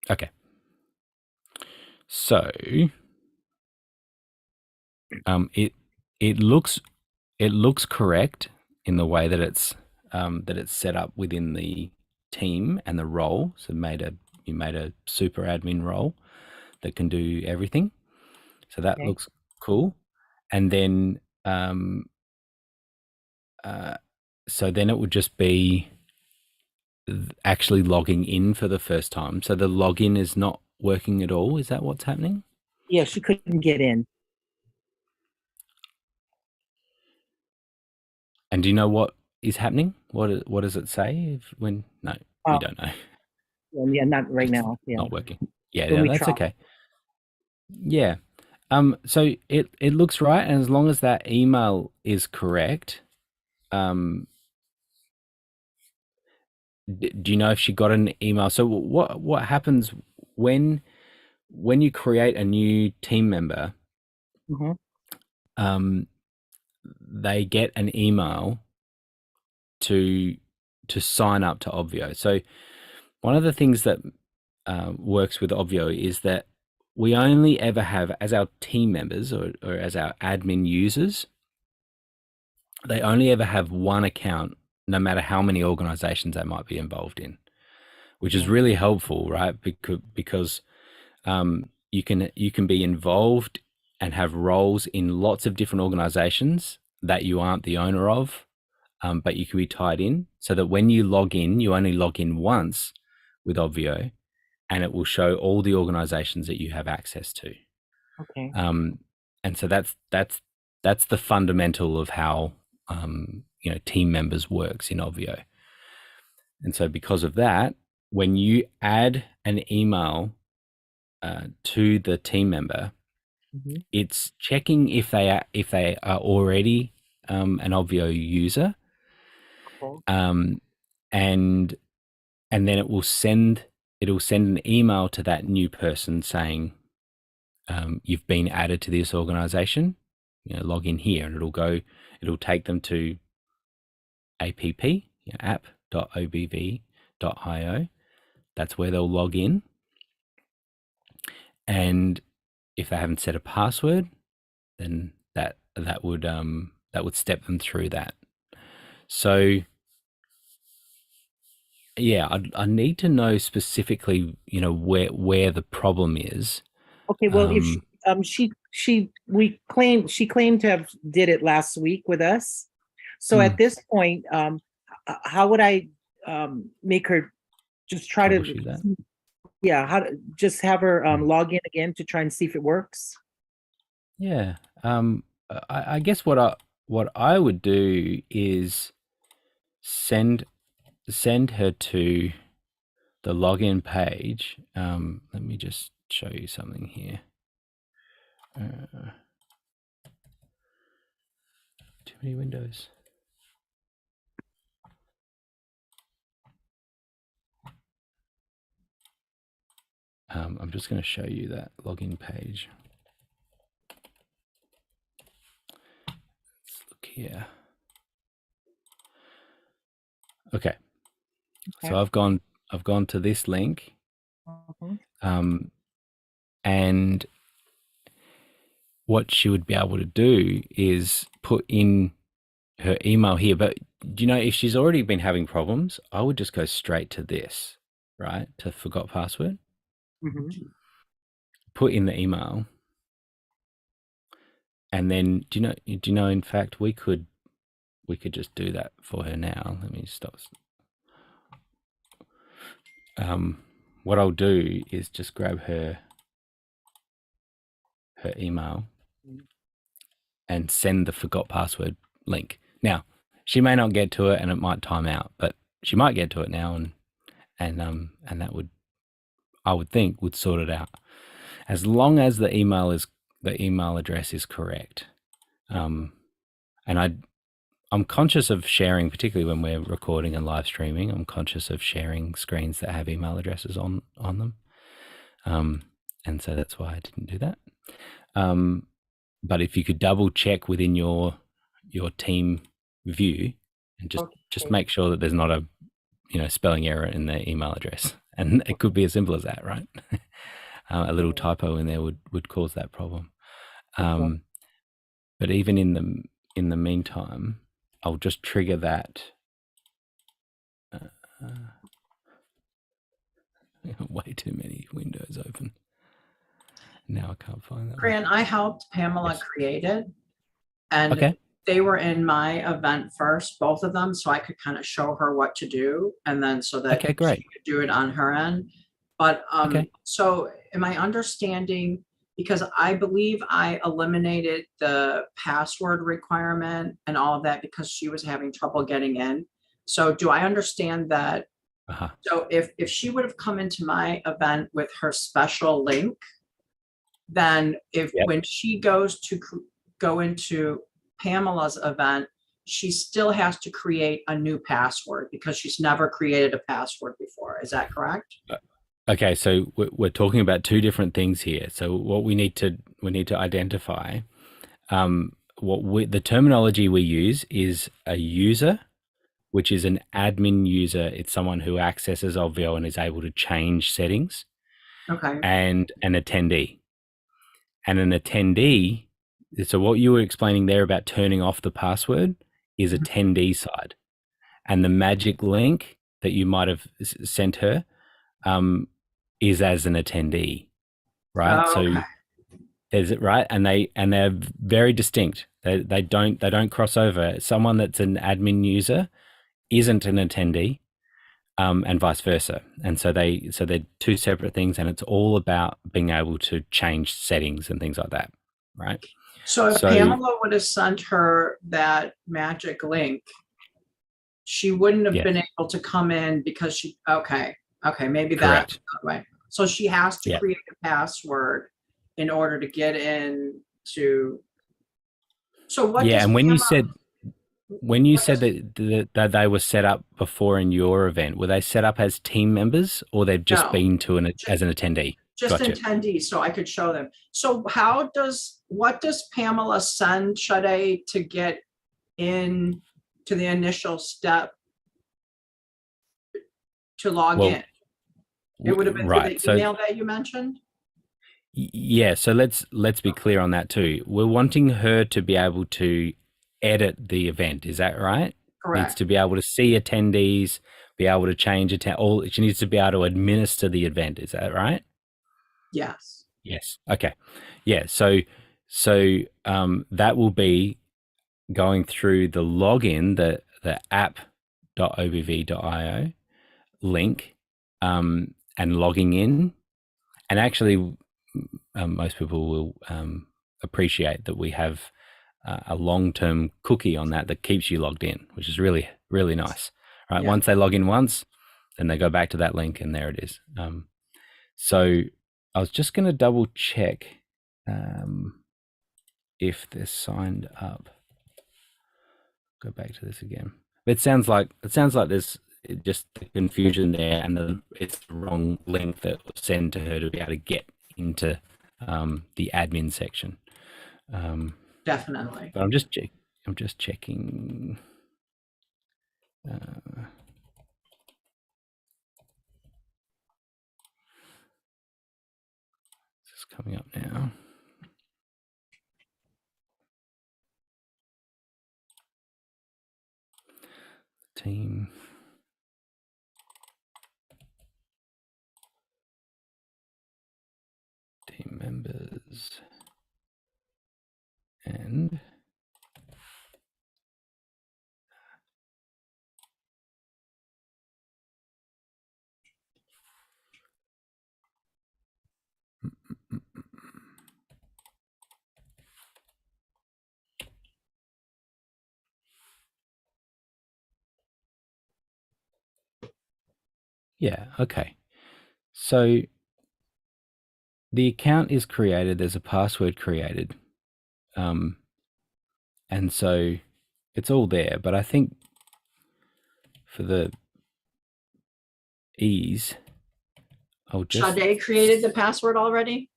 Okay. So it looks correct in the way that it's set up within the team and the role. So you made a super admin role that can do everything. So that Okay. looks cool. And then so then it would just be actually logging in for the first time. So the login is not working at all. Is that what's happening? Yeah, she couldn't get in. And do you know what is happening? What does it say when? No, we don't know. Yeah, not right It's now. Yeah. not working. Yeah, When we that's try. okay. Yeah. So it looks right, and as long as that email is correct, do you know if she got an email? So what happens when you create a new team member? Mm-hmm. They get an email to sign up to Obvio. So one of the things that works with Obvio is that we only ever have, as our team members or as our admin users, they only ever have one account, no matter how many organizations they might be involved in, which is really helpful, right? Because you can be involved and have roles in lots of different organizations that you aren't the owner of, but you can be tied in, so that when you log in, you only log in once with Obvio, and it will show all the organizations that you have access to. Okay. And so that's the fundamental of how team members works in Obvio. And so because of that, when you add an email to the team member, it's checking if they are already an Obvio user, and then it'll send an email to that new person saying, you've been added to this organization, log in here, and it'll take them to app.obv.io. That's where they'll log in. And if they haven't set a password, then that would step them through that. So yeah, I need to know specifically, where the problem is. Okay, well, if she claimed to have did it last week with us. So at this point, how would I make her just try to troubleshoot that? Yeah, how to just have her log in again to try and see if it works? Yeah. I guess what I would do is send her to the login page. Let me just show you something here. Too many windows. I'm just going to show you that login page. Let's look here. Okay. So I've gone to this link, and what she would be able to do is put in her email here. But if she's already been having problems, I would just go straight to this, right? To forgot password. Put in the email, and then do you know? In fact, we could just do that for her now. Let me stop. What I'll do is just grab her email and send the forgot password link. Now, she may not get to it, and it might time out, but she might get to it now, and that would, I would think, would sort it out, as long as the email address is correct. And I'm conscious of sharing, particularly when we're recording and live streaming. I'm conscious of sharing screens that have email addresses on them, and so that's why I didn't do that. But if you could double check within your your team view and just Okay. make sure that there's not a spelling error in their email address, and it could be as simple as that, right? A little typo in there would cause that problem. But even in the meantime, I'll just trigger that. Way too many windows open. Now I can't find that Fran, I helped Pamela Yes. create it. And Okay. they were in my event first, both of them, so I could kind of show her what to do, and then so that Okay, great. she could do it on her end. But Okay. so am I understanding, because I believe I eliminated the password requirement and all of that because she was having trouble getting in. So do I understand that? Uh-huh. So if she would have come into my event with her special link, then Yep. when she goes to go into Pamela's event, she still has to create a new password because she's never created a password before. Is that correct? Okay, so we're talking about two different things here. So what we need to identify, the terminology we use is a user, which is an admin user. It's someone who accesses Obvio and is able to change settings, Okay. and an attendee. And an attendee, so what you were explaining there about turning off the password is attendee side. And the magic link that you might have sent her is as an attendee, right? Oh, okay. So there's it, right? And they're very distinct. They don't cross over. Someone that's an admin user isn't an attendee, and vice versa. And so they're two separate things, and it's all about being able to change settings and things like that, right? So if Pamela would have sent her that magic link, she wouldn't have been able to come in because maybe that's the way. So she has to create a password in order to get in to. So what? Yeah, and when you said that they were set up before in your event, were they set up as team members, or they've just been to as an attendee? Just attendees, so I could show them. So what does Pamela send Sade to get in to the initial step to log in? It would have been right. the email that you mentioned? Yeah, so let's be clear on that too. We're wanting her to be able to edit the event. Is that right? Correct. Needs to be able to see attendees, be able to change she needs to be able to administer the event. Is that right? Yes. Yes. Okay. Yeah. So that will be going through the login, the app.obv.io link, and logging in. And actually, most people will appreciate that we have a long-term cookie on that keeps you logged in, which is really, really nice. Right. Yeah. Once they log in once, then they go back to that link, and there it is. So I was just going to double check if they're signed up. Go back to this again. It sounds like there's just confusion there, and it's the wrong link that was sent to her to be able to get into the admin section. Definitely. But I'm just checking. This is coming up now. Team members and yeah, okay. So the account is created, there's a password created. And so it's all there, but I think for the ease, I'll just... Sade created the password already?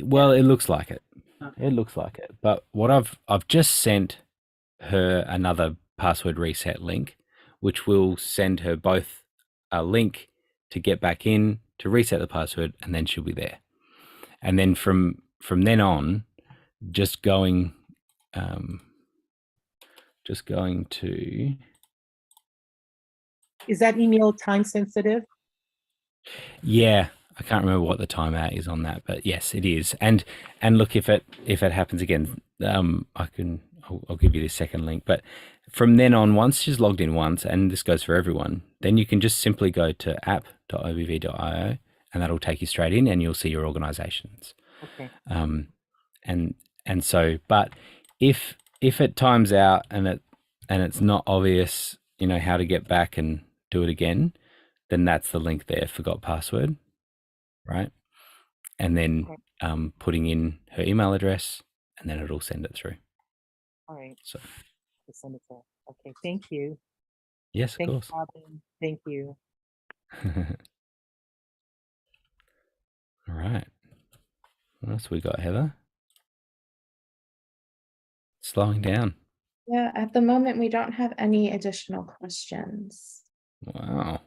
Well, it looks like it. It looks like it. But what I've just sent her another password reset link, which will send her both a link to get back in, to reset the password, and then she'll be there. And then from then on, just going to. Is that email time sensitive? Yeah, I can't remember what the timeout is on that, but yes, it is. And look, if it happens again, I'll give you the second link. But from then on, once she's logged in once, and this goes for everyone, then you can just simply go to app.obv.io, and that'll take you straight in, and you'll see your organizations. Okay. And so, but if it times out and it's not obvious, how to get back and do it again, then that's the link there, forgot password, right? And then putting in her email address, and then it'll send it through. All right. So, okay, thank you. Yes, of course. Robin. Thank you. All right. What else we got, Heather? Slowing down. Yeah, at the moment, we don't have any additional questions. Wow.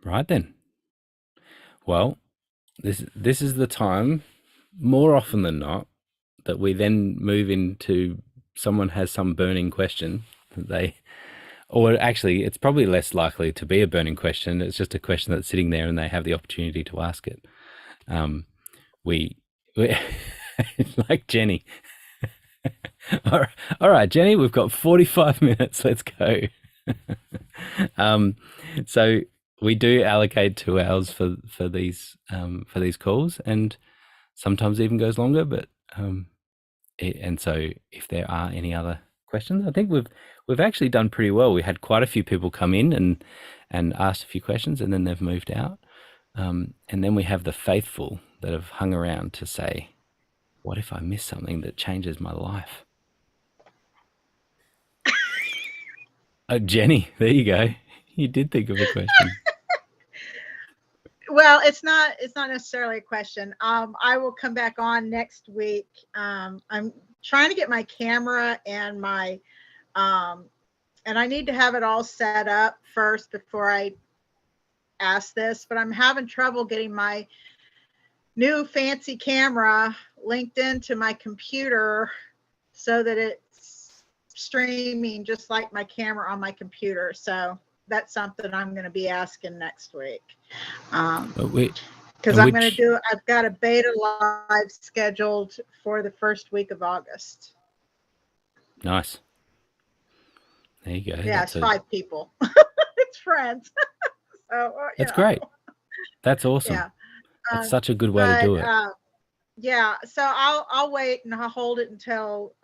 Right then. Well, this is the time, more often than not, that we then move into someone has some burning question that or actually, it's probably less likely to be a burning question. It's just a question that's sitting there and they have the opportunity to ask it. We like Jenny. All right, Jenny, we've got 45 minutes. Let's go. So we do allocate 2 hours for these calls, and sometimes even goes longer. But and so if there are any other questions, I think we've actually done pretty well. We had quite a few people come in and asked a few questions, and then they've moved out. And then we have the faithful that have hung around to say, what if I miss something that changes my life? Oh, Jenny, there you go. You did think of a question. Well, it's not necessarily a question. I will come back on next week. I'm trying to get my camera and my and I need to have it all set up first before I ask this, but I'm having trouble getting my new fancy camera linked into my computer so that it's streaming just like my camera on my computer. So that's something I'm going to be asking next week. Because I've got a beta live scheduled for the first week of August. Nice. There you go. Yeah, it's 5 people. It's friends. So, that's great. That's awesome. Yeah. It's such a good way to do it. Yeah, so I'll wait and I'll hold it until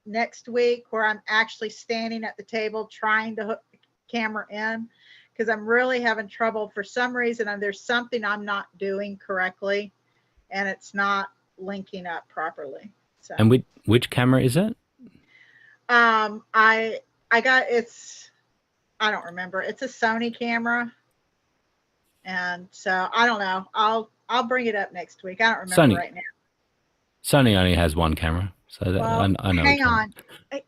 next week, where I'm actually standing at the table trying to hook the camera in, because I'm really having trouble for some reason, and there's something I'm not doing correctly, and it's not linking up properly. So. And which camera is it? I don't remember. It's a Sony camera. And so I don't know. I'll bring it up next week. I don't remember right now. Sony only has one camera, so that, well, I know. Hang on.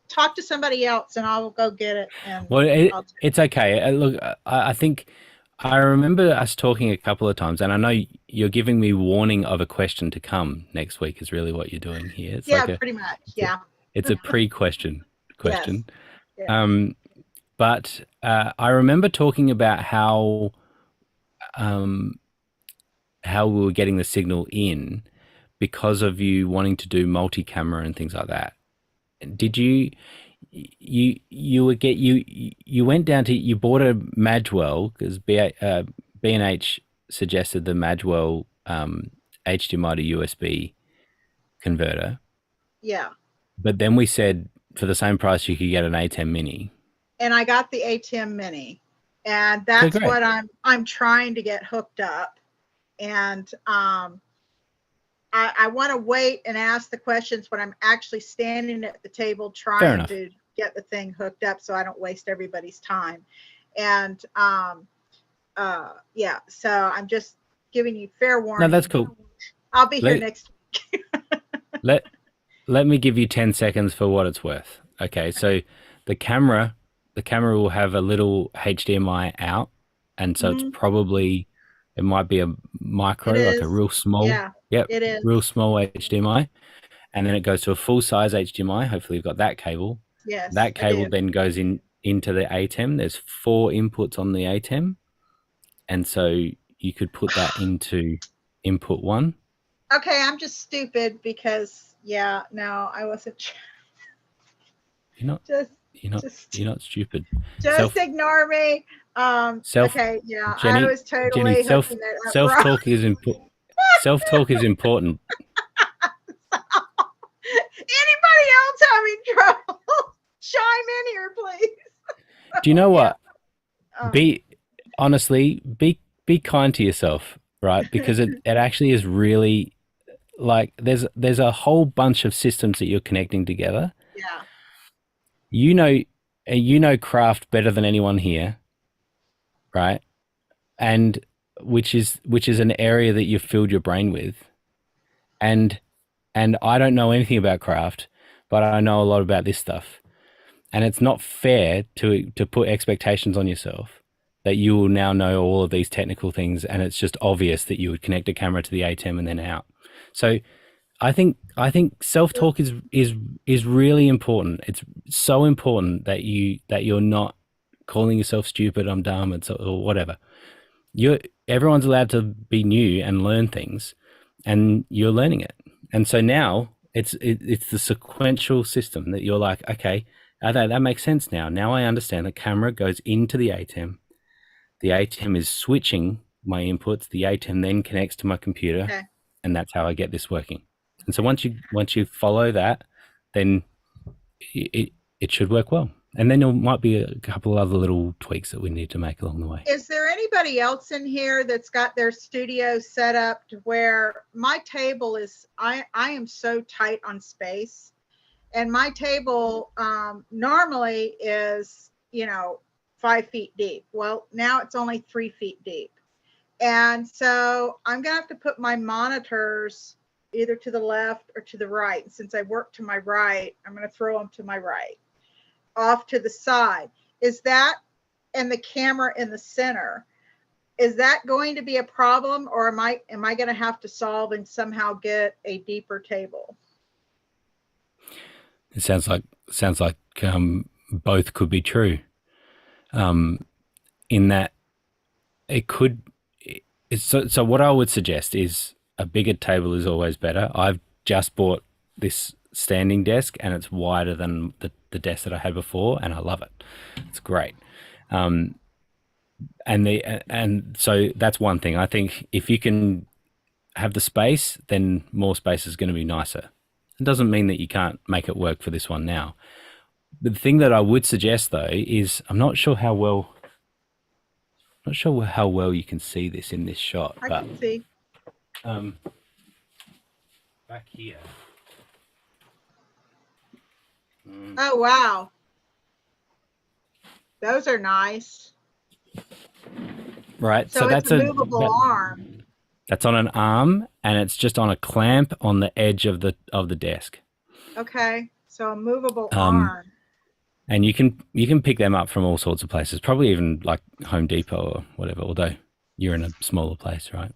Talk to somebody else, and I'll go get it. And it's okay. Look, I think I remember us talking a couple of times, and I know you're giving me warning of a question to come next week. Is really what you're doing here. It's pretty much. Yeah. It's a pre-question. Yes. Yeah. But I remember talking about how we were getting the signal in because of you wanting to do multi-camera and things like that. Did you went down to, you bought a Madwell because B&H suggested the Madwell HDMI to USB converter. Yeah. But then we said for the same price you could get an A10 Mini. And I got the A10 Mini, and that's what I'm trying to get hooked up. And I want to wait and ask the questions when I'm actually standing at the table trying to get the thing hooked up, so I don't waste everybody's time. And Yeah, so I'm just giving you fair No, warning. that's cool. I'll be here Let- next week. Let me give you 10 seconds for what it's worth. Okay, so the camera will have a little HDMI out, and so it's Mhm. probably, it might be a micro, It like a is. real small, Yeah, yep, it is. real small HDMI, and then it goes to a full size HDMI. Hopefully you've got that cable. Yes, That I cable do. then goes into the ATEM. There's 4 inputs on the ATEM, and so you could put that into input 1. Okay, I'm just stupid because yeah, no, I wasn't sure. You're not Just you're not stupid. just ignore me. Self Okay, yeah, I Jenny, was Jenny, totally hooking it up self wrong. talk is important. Self talk is important. Anybody else having trouble? Chime in here, please. Do you know what? Um, Be honestly, be kind to yourself, right? Because it actually is really like there's a whole bunch of systems that you're connecting together. yeah. You know craft better than anyone here, right? And which is an area that you've filled your brain with. And I don't know anything about craft, but I know a lot about this stuff. And it's not fair to put expectations on yourself that you will now know all of these technical things, and it's just obvious that you would connect a camera to the ATEM and then out. So I think self-talk is really important. It's so important that you're not calling yourself stupid, I'm dumb, or whatever. Everyone's allowed to be new and learn things, and you're learning it. And so now it's the sequential system that you're like, okay, that makes sense now. Now I understand the camera goes into the ATEM. The ATEM is switching my inputs. The ATEM then connects to my computer, Okay. and that's how I get this working. And so once you follow that, then it should work well. And then there might be a couple other little tweaks that we need to make along the way. Is there anybody else in here that's got their studio set up to where my table is, I am so tight on space, and my table normally is, 5 feet deep. Well, now it's only 3 feet deep. And so I'm gonna have to put my monitors either to the left or to the right. Since I work to my right, I'm gonna throw them to my right, off to the side. Is that, and the camera in the center, is that going to be a problem, or am I going to have to solve and somehow get a deeper table? It sounds like both could be true. In that it could. So what I would suggest is a bigger table is always better. I've just bought this standing desk, and it's wider than the desk that I had before, and I love it. It's great. And so that's one thing. I think if you can have the space, then more space is going to be nicer. It doesn't mean that you can't make it work for this one now. The thing that I would suggest though is I'm not sure how well you can see this in this shot, I but can see. Back here. Oh, wow. Those are nice. Right. So it's that's a movable arm. That's on an arm, and it's just on a clamp on the edge of the desk. Okay. So a movable arm. And you can pick them up from all sorts of places, probably even like Home Depot or whatever, although you're in a smaller place, right?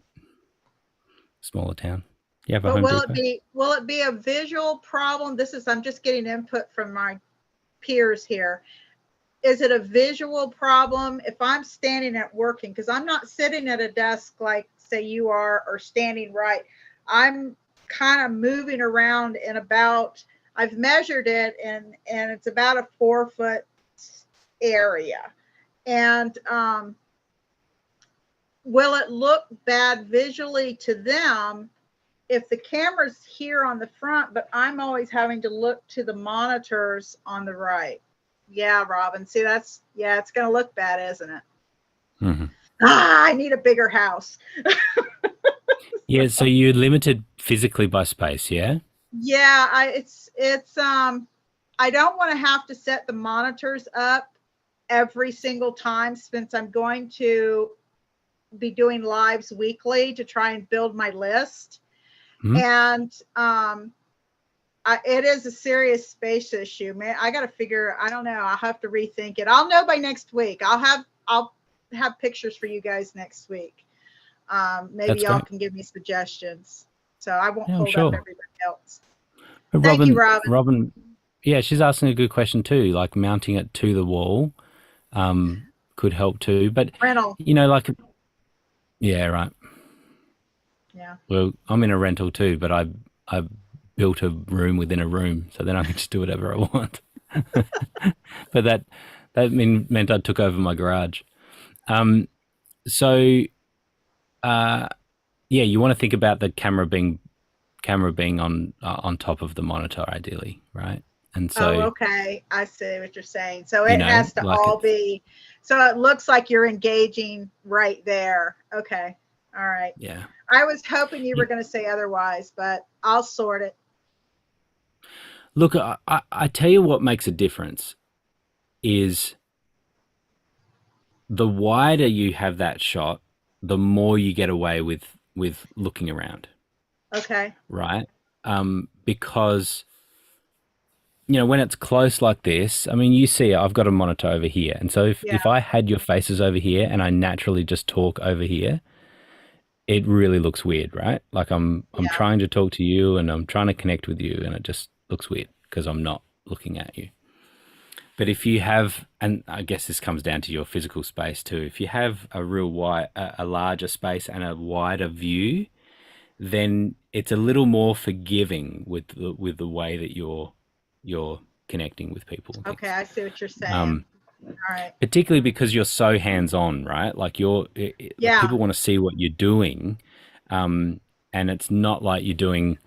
Smaller town. You have a Home Depot? Will it be a visual problem? I'm just getting input from my peers here. Is it a visual problem if I'm standing at working? Because I'm not sitting at a desk like say you are, or standing right. I'm kind of moving around in about, I've measured it, and it's about a 4-foot area. And will it look bad visually to them if the camera's here on the front, but I'm always having to look to the monitors on the right? Yeah, Robin. See, it's going to look bad, isn't it? Mm-hmm. I need a bigger house. Yeah, so you're limited physically by space, yeah? Yeah, I don't want to have to set the monitors up every single time, since I'm going to be doing lives weekly to try and build my list. Mhm. And it is a serious space issue, man. I got to figure, I don't know. I'll have to rethink it. I'll know by next week. I'll have pictures for you guys next week. Maybe That's y'all great. can give me suggestions. So I won't Yeah, I'm hold sure. up everybody else. But Thank you, Robin. Robin, yeah, she's asking a good question too. Like mounting it to the wall could help too. But Rental. you know, like, yeah, right. Yeah. Well, I'm in a rental too, but I built a room within a room, so then I can just do whatever I want. But that meant I took over my garage. So yeah, you want to think about the camera being on top of the monitor, ideally, right? And so, Oh, okay. I see what you're saying. So you it know, has to like all it's, be, so it looks like you're engaging right there. Okay. All right. yeah. I was hoping you were going to say otherwise, but I'll sort it. Look, I tell you what makes a difference is the wider you have that shot, the more you get away with looking around, Okay. right? Because you know, when it's close like this, I mean, you see, I've got a monitor over here, and so if I had your faces over here and I naturally just talk over here, it really looks weird, right? Like I'm trying to talk to you and I'm trying to connect with you, and it just looks weird because I'm not looking at you. But if you have, and I guess this comes down to your physical space too, if you have a real wide, a larger space and a wider view, then it's a little more forgiving with the way that you're connecting with people and Okay. things. I see what you're saying. All right. Particularly because you're so hands-on, right? Like Yeah. people want to see what you're doing, and it's not like you're doing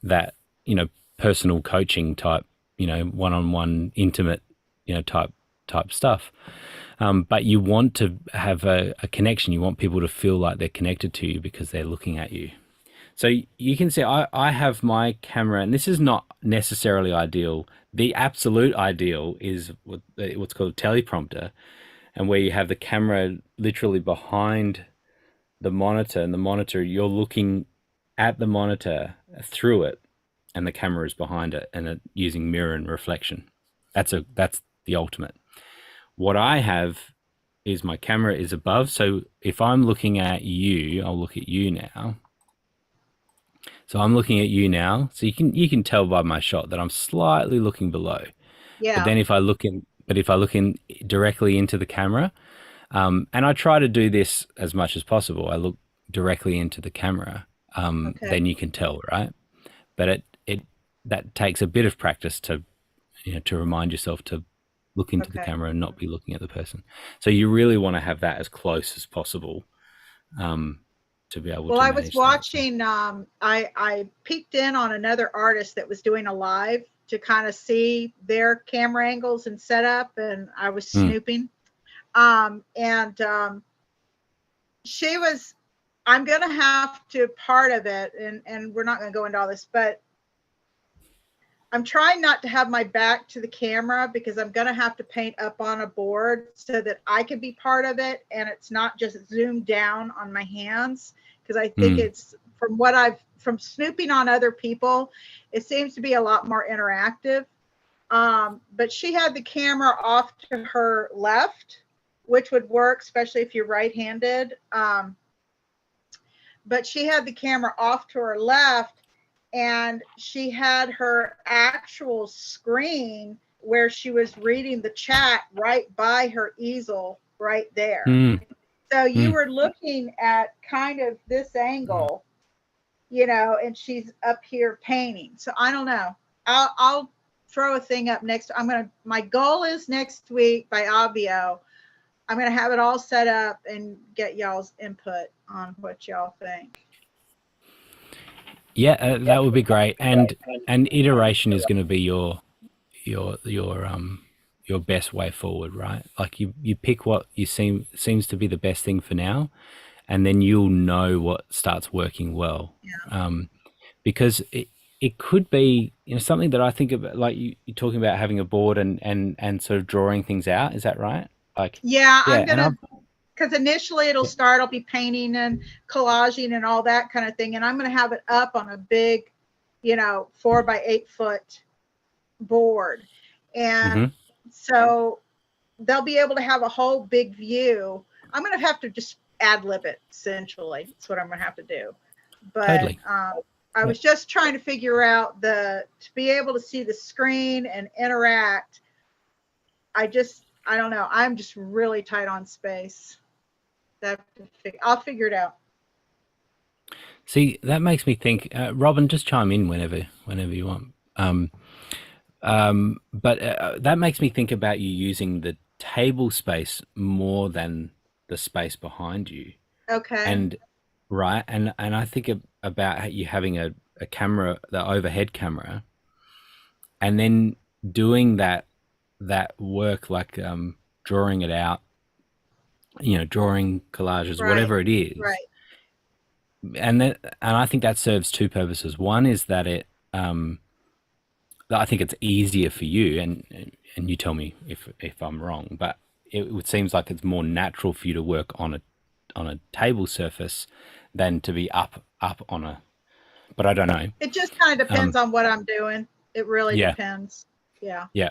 that, you know, personal coaching type, you know, one-on-one intimate, you know, type stuff. But you want to have a connection. You want people to feel like they're connected to you because they're looking at you. So you can see I have my camera, and this is not necessarily ideal. The absolute ideal is what's called a teleprompter, and where you have the camera literally behind the monitor, and the monitor, you're looking at the monitor through it, and the camera is behind it, and using mirror and reflection. That's the ultimate. What I have is my camera is above, so if I'm looking at you, I'll look at you now. So I'm looking at you now. So you can tell by my shot that I'm slightly looking below. Yeah. But then if I look in directly into the camera, and I try to do this as much as possible, I look directly into the camera. Okay. Then you can tell, right? But that takes a bit of practice to, you know, to remind yourself to look into the Okay. camera and not be looking at the person. So you really want to have that as close as possible. To be able Well, to I manage was that. watching, I peeked in on another artist that was doing a live to kind of see their camera angles and setup, and I was snooping. She was, I'm going to have to part of it, and we're not going to go into all this, but I'm trying not to have my back to the camera because I'm going to have to paint up on a board so that I can be part of it, and it's not just zoomed down on my hands. Because I think it's, from snooping on other people, it seems to be a lot more interactive. But she had the camera off to her left, which would work, especially if you're right-handed. But she had the camera off to her left, and she had her actual screen where she was reading the chat right by her easel right there. So you were looking at kind of this angle, you know, and she's up here painting. So I don't know. I'll throw a thing up next. My goal is next week by Obvio. I'm going to have it all set up and get y'all's input on what y'all think. Yeah, that would be great. And iteration is going to be your best way forward, right? Like you pick what seems to be the best thing for now, and then you'll know what starts working well. Yeah. Because it could be, you know, something that I think about, like you're talking about having a board and sort of drawing things out. Is that right? Like, yeah, yeah, because initially it'll start, I'll be painting and collaging and all that kind of thing. And I'm going to have it up on a big, 4 by 8 foot board. And so they'll be able to have a whole big view. I'm going to have to just ad lib it, essentially. That's what I'm going to have to do. But Totally. I was just trying to figure out to be able to see the screen and interact. I don't know. I'm just really tight on space. I'll figure it out. See, that makes me think. Robin, just chime in whenever you want. But that makes me think about you using the table space more than the space behind you. Okay. And I think about you having a camera, the overhead camera, and then doing that work, like drawing it out, drawing collages, Right, whatever it is. right. And I think that serves two purposes. One is that I think it's easier for you, and you tell me if I'm wrong, but it seems like it's more natural for you to work on a table surface than to be up on a. But I don't know. It just kind of depends on what I'm doing. It really depends. Yeah. Yeah,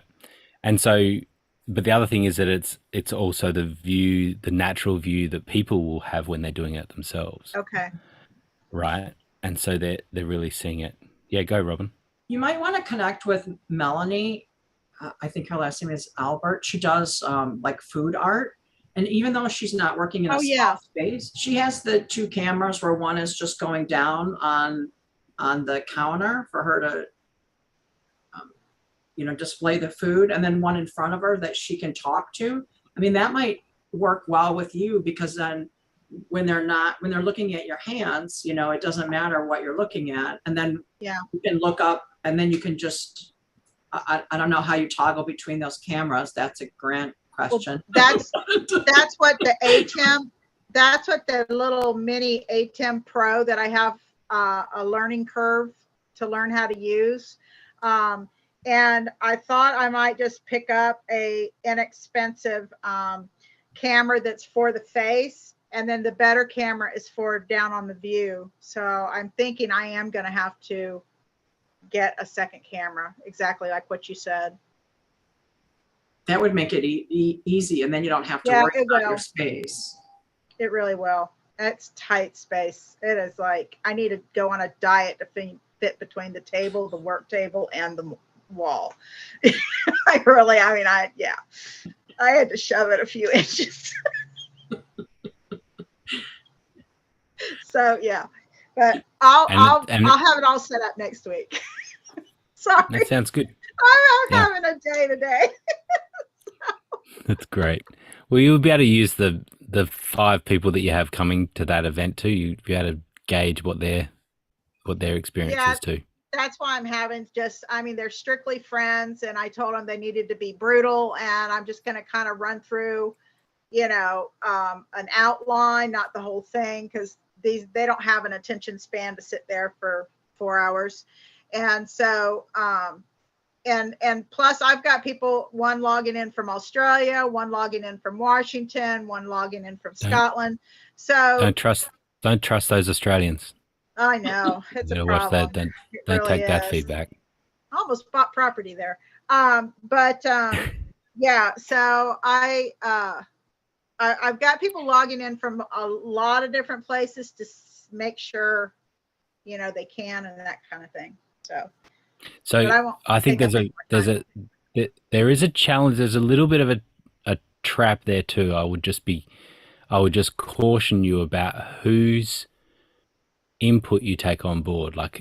and so, but the other thing is that it's also the natural view that people will have when they're doing it themselves. Okay. Right, and so they're really seeing it. Yeah, go, Robin. You might want to connect with Melanie. I think her last name is Albert. She does like food art. And even though she's not working in a small space, she has the 2 cameras where one is just going down on the counter for her to, display the food, and then one in front of her that she can talk to. I mean, that might work well with you, because then when they're looking at your hands, it doesn't matter what you're looking at. And then you can look up, and then you can just, I don't know how you toggle between those cameras. That's a Grant question. Well, that's what the ATEM, that's what the little mini ATEM Pro that I have a learning curve to learn how to use. And I thought I might just pick up a inexpensive camera that's for the face, and then the better camera is for down on the view. So I'm thinking I am going to have to get a second camera, exactly like what you said. That would make it easy, and then you don't have to worry about your space. It really will. It's tight space. It is like I need to go on a diet to fit between the table, the work table, and the wall. I had to shove it a few inches. So yeah, but I'll have it all set up next week. Sorry, that sounds good. I'm having a day today. That's great. Well, you'll be able to use the 5 people that you have coming to that event too. You'll be able to gauge what their experience is too. That's why I'm having they're strictly friends, and I told them they needed to be brutal, and I'm just going to kind of run through, an outline, not the whole thing, because they don't have an attention span to sit there for 4 hours. And so, and plus I've got people, one logging in from Australia, one logging in from Washington, one logging in from Scotland. So don't trust those Australians. I know it's a problem. Watch that. Don't take that feedback. I almost bought property there. Yeah. So I've got people logging in from a lot of different places to make sure, they can, and that kind of thing. So I think there is a challenge. There's a little bit of a trap there too. I would just caution you about whose input you take on board. Not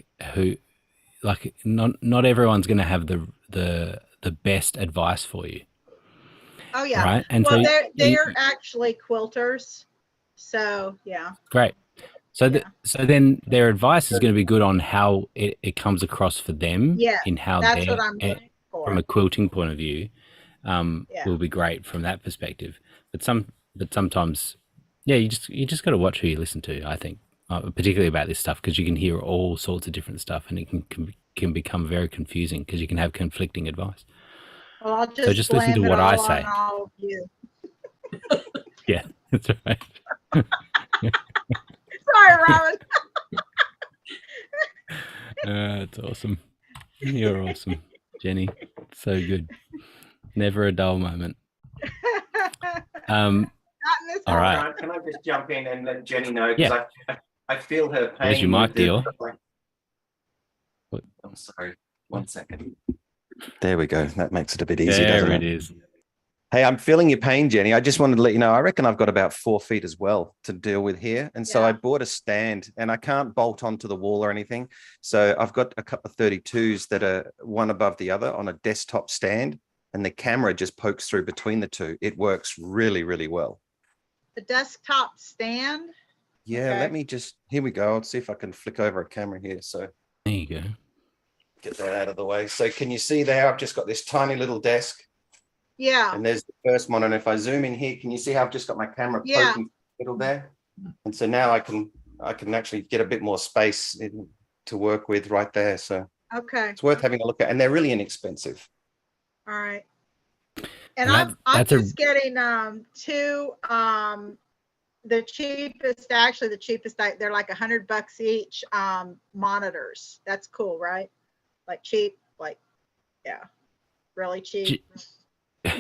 everyone's going to have the best advice for you. Oh yeah. Right. And well, they're actually quilters. So yeah. Great. So then their advice is going to be good on how it comes across for them. Yeah. In how that's what I'm looking for. From a quilting point of view, will be great from that perspective. But sometimes, you just got to watch who you listen to. I think, particularly about this stuff, because you can hear all sorts of different stuff, and it can become very confusing because you can have conflicting advice. Well, I'll just listen to what I say. Yeah, that's right. Sorry, Robin. That's awesome. You're awesome, Jenny. So good. Never a dull moment. Not in this All house. right. Can I just jump in and let Jenny know? Yeah. Because I feel her pain. Where's your mic, Dior? I'm sorry. 1 second. There we go. That makes it a bit easier, There doesn't it it? is. Hey, I'm feeling your pain, Jenny. I just wanted to let you know, I reckon I've got about 4 feet as well to deal with here. And so Yeah. I bought a stand and I can't bolt onto the wall or anything. So I've got a couple of 32s that are one above the other on a desktop stand, and the camera just pokes through between the two. It works really, really well. The desktop stand. Yeah, Okay. let me just, here we go. I'll see if I can flick over a camera here. So There you go. get that out of the way. So can you see there? I've just got this tiny little desk. Yeah. And there's the first one. And if I zoom in here, can you see how I've just got my camera Yeah. poking middle there? And so now I can actually get a bit more space to work with right there. So Okay. it's worth having a look at. And they're really inexpensive. All right. And And I'm that's a- just getting two the cheapest, actually the cheapest, they're like $100 each, monitors. That's cool, right? Like cheap, like, yeah, really cheap. Both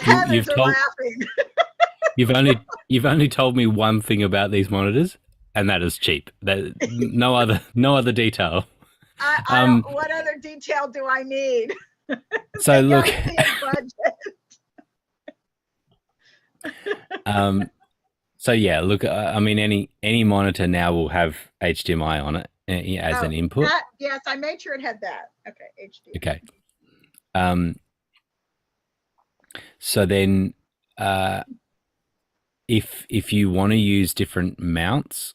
Heathers are laughing. You've only told me one thing about these monitors, and that is cheap. That no other detail. I don't, what other detail do I need? So look, so yeah, look. I mean, any monitor now will have HDMI on it as an input. Yes, I made sure it had that. Okay, HDMI. Okay. So then, if you want to use different mounts,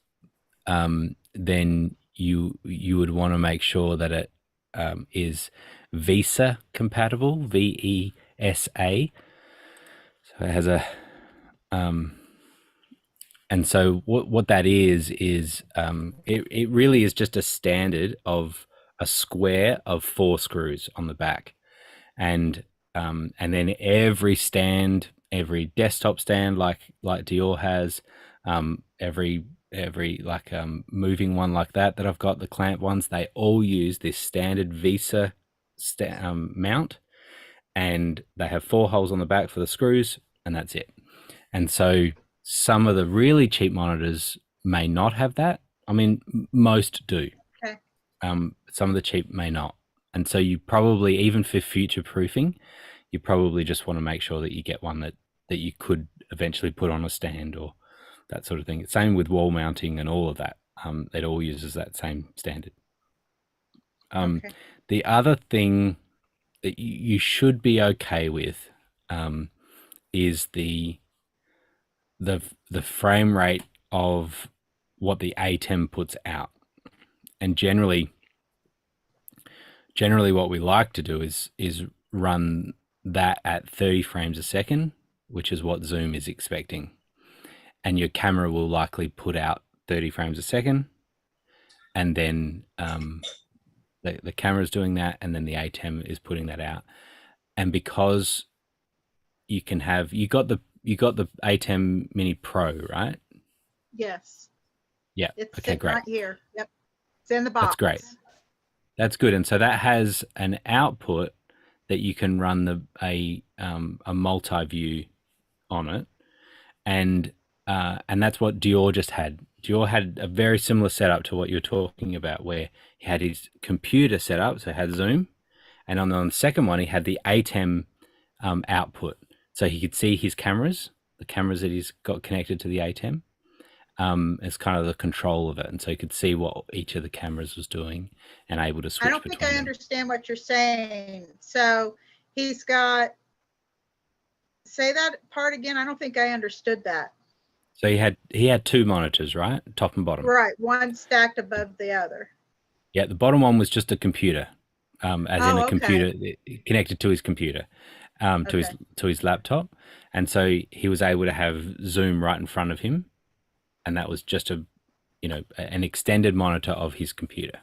then you would want to make sure that it is VESA compatible, VESA. So it has a and so what that is it really is just a standard of a square of 4 screws on the back, and then every stand, every desktop stand like Dior has, every like moving one like that I've got, the clamp ones, they all use this standard VESA mount, and they have 4 holes on the back for the screws, and that's it. And so some of the really cheap monitors may not have that. I mean, most do. Okay. Some of the cheap may not. And so you probably, even for future proofing, you probably just want to make sure that you get one that you could eventually put on a stand or that sort of thing. Same with wall mounting and all of that. It all uses that same standard. Okay. The other thing that you should be okay with is the frame rate of what the ATEM puts out. And generally what we like to do is run that at 30 frames a second, which is what Zoom is expecting. And your camera will likely put out 30 frames a second, and then the camera's doing that, and then the ATEM is putting that out. And because you got the ATEM Mini Pro, right? Yes. Yeah. It's Okay, great. right here. Yep. It's in the box. That's great. That's good. And so that has an output that you can run a multi-view on it, and that's what Dior just had. Dior had a very similar setup to what you're talking about, where he had his computer set up, so he had Zoom, and on the second one he had the ATEM output, so he could see his cameras, the cameras that he's got connected to the ATEM, as kind of the control of it, and so he could see what each of the cameras was doing and able to switch. I don't think I understand what you're saying. So he's got, say that part again. I don't think I understood that. So he had 2 monitors, right? Top and bottom. Right. One stacked above the other. Yeah, the bottom one was just a computer, Okay. computer connected to his computer, to his laptop, and so he was able to have Zoom right in front of him, and that was just an extended monitor of his computer.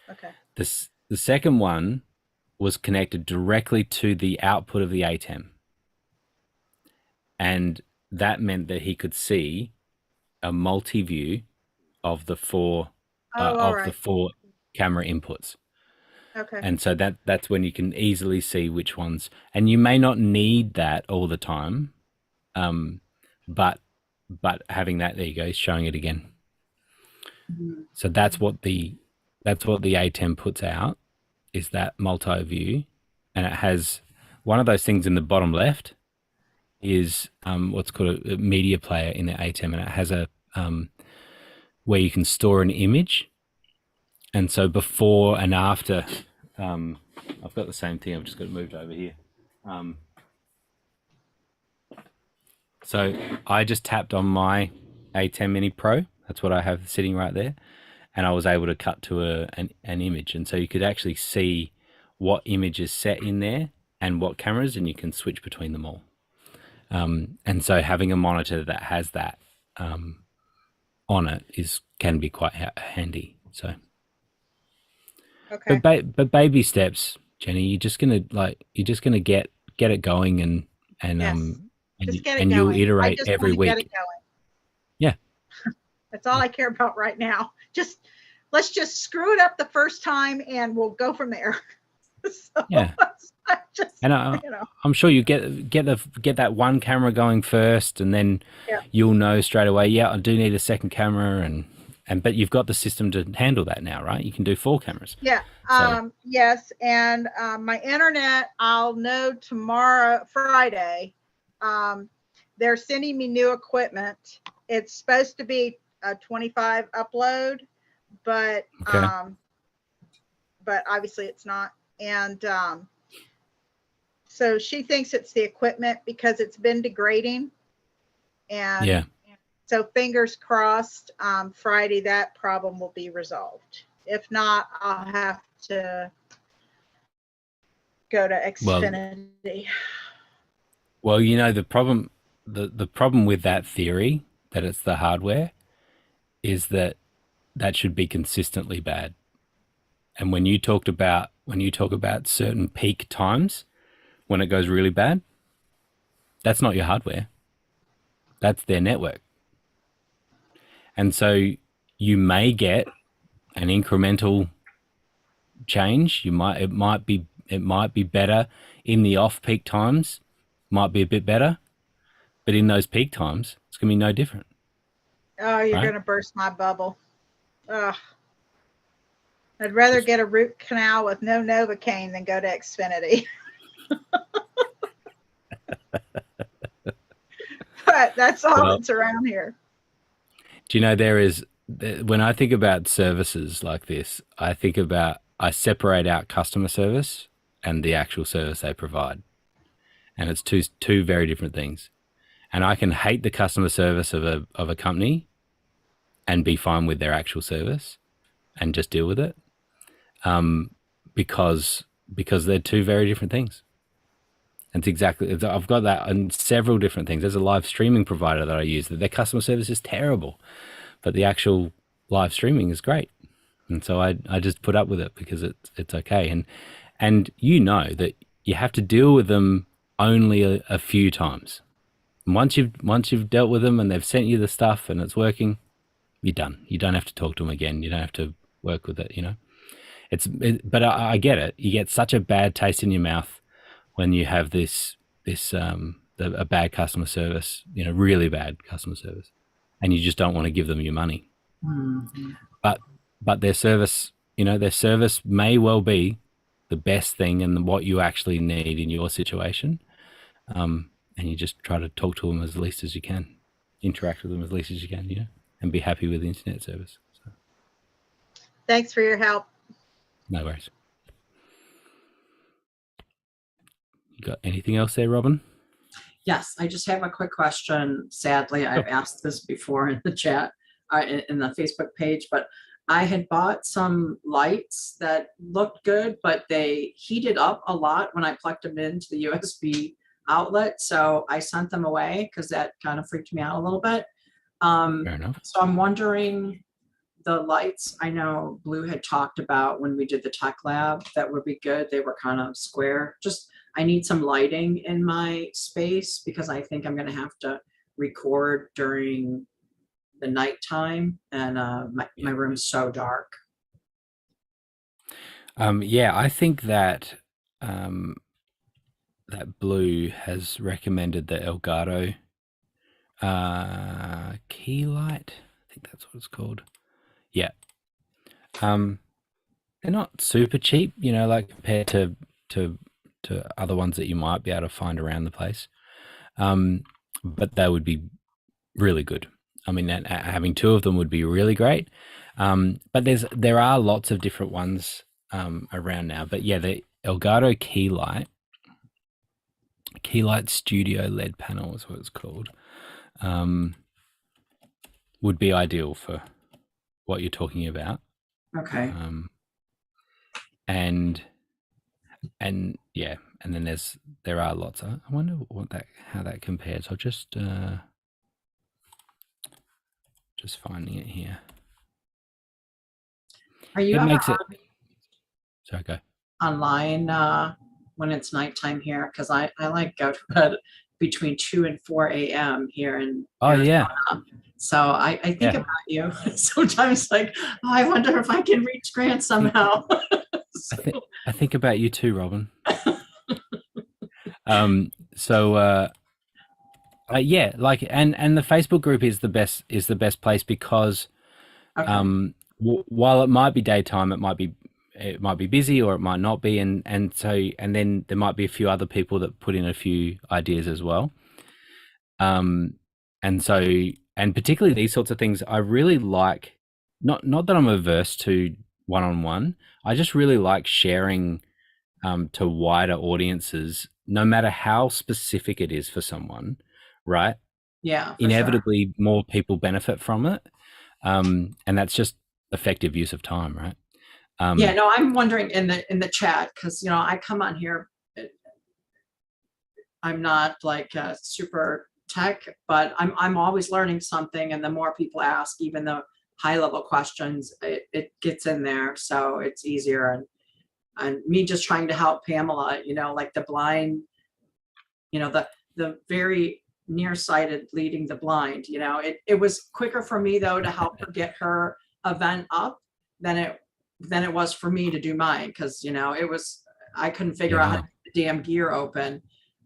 Okay. The second one was connected directly to the output of the ATEM. And that meant that he could see a multi-view of the four all right. camera inputs. Okay. And so that's when you can easily see which ones. And you may not need that all the time, but having that, there you go, is showing it again. So that's what the ATEM puts out, is that multi-view, and it has one of those things in the bottom left is what's called a media player in the ATEM, and it has a where you can store an image. And so before and after, I've got the same thing. I've just got it moved over here. So I just tapped on my ATEM Mini Pro. That's what I have sitting right there. And I was able to cut to an image. And so you could actually see what image is set in there and what cameras, and you can switch between them all. And so having a monitor that has that on it can be quite handy. So, Okay. but baby steps, Jenny. You're just gonna get it going, and Yes. and, Just get it and you'll going. I iterate just every want to get week. it going. Yeah. That's all I care about right now. Let's just screw it up the first time and we'll go from there. So Yeah. And you know. I'm sure you get that one camera going first, and then Yeah. you'll know straight away. Yeah, I do need a second camera, and but you've got the system to handle that now, right? You can do 4 cameras. Yeah. So- Yes. And my internet, I'll know tomorrow, Friday. They're sending me new equipment. It's supposed to be a 25 upload, but Okay. but obviously it's not. And so she thinks it's the equipment because it's been degrading. And Yeah. so fingers crossed, Friday that problem will be resolved. If not, I'll have to go to Xfinity. Well, you know, the problem with that theory that it's the hardware is that should be consistently bad. And when you talk about certain peak times when it goes really bad, that's not your hardware. That's their network. And so you may get an incremental change. It might be better in the off-peak times, might be a bit better, but in those peak times, it's going to be no different. Oh, you're Right? going to burst my bubble. Ugh. I'd rather get a root canal with no Novocaine than go to Xfinity. But that's all that's around here. Do you know when I think about services like this, I separate out customer service and the actual service they provide. And it's two very different things. And I can hate the customer service of a company and be fine with their actual service and just deal with it. Because they're two very different things. And I've got that on several different things. There's a live streaming provider that I use that their customer service is terrible, but the actual live streaming is great. And so I just put up with it because it's okay. And you know that you have to deal with them only a few times. And once you've dealt with them and they've sent you the stuff and it's working, you're done. You don't have to talk to them again. You don't have to work with it, you know. But I get it. You get such a bad taste in your mouth when you have a bad customer service, you know, really bad customer service, and you just don't want to give them your money. Mm-hmm. But their service may well be the best thing and what you actually need in your situation. And you just try to talk to them as least as you can, interact with them as least as you can, you know, and be happy with the internet service. So. Thanks for your help. No worries. You got anything else there, Robin? Yes, I just have a quick question. Sadly, I've asked this before in the chat, in the Facebook page, but I had bought some lights that looked good, but they heated up a lot when I plugged them into the USB outlet. So I sent them away because that kind of freaked me out a little bit. Fair enough. So I'm wondering the lights, I know Blue had talked about when we did the tech lab, that would be good. They were kind of square. Just, I need some lighting in my space because I think I'm gonna have to record during the nighttime, and my room's so dark. Yeah, I think that that Blue has recommended the Elgato key light. I think that's what it's called. Yeah. They're not super cheap, you know, like compared to other ones that you might be able to find around the place. But they would be really good. I mean, having two of them would be really great. But there are lots of different ones around now. But yeah, the Elgato key light studio LED panel is what it's called. Would be ideal for what you're talking about. Okay. And yeah, and then there are lots. I wonder how that compares. I'll just finding it here. Are you It ever makes it. Sorry, go. online when it's nighttime here? Because I like go to bed between 2 and 4 a.m. here in Arizona. So I think about you sometimes, like, oh, I wonder if I can reach Grant somehow. I think about you too, Robin. Yeah, like, and the Facebook group is the best place because while it might be daytime, it might be busy or it might not be, and then there might be a few other people that put in a few ideas as well. And particularly these sorts of things, I really like. Not that I'm averse to one-on-one. I just really like sharing to wider audiences, no matter how specific it is for someone, right? Yeah. Inevitably, more people benefit from it, and that's just effective use of time, right? Yeah, no, I'm wondering in the chat, because I come on here, I'm not like super tech, but I'm always learning something, and the more people ask, even the high level questions, it gets in there, so it's easier. And me just trying to help Pamela, like the blind, the very nearsighted leading the blind, it was quicker for me though to help her get her event up than it was for me to do mine, because I couldn't figure out how to get the damn gear open,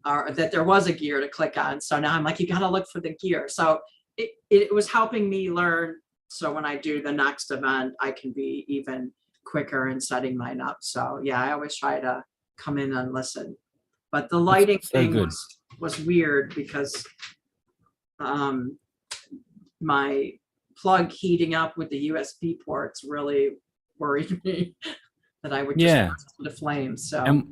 or that there was a gear to click on. So now I'm like, you got to look for the gear. So it was helping me learn. So when I do the next event, I can be even quicker in setting mine up. So yeah, I always try to come in and listen. But the lighting thing was weird because my plug heating up with the USB ports really worried me that I would just burst into flames. So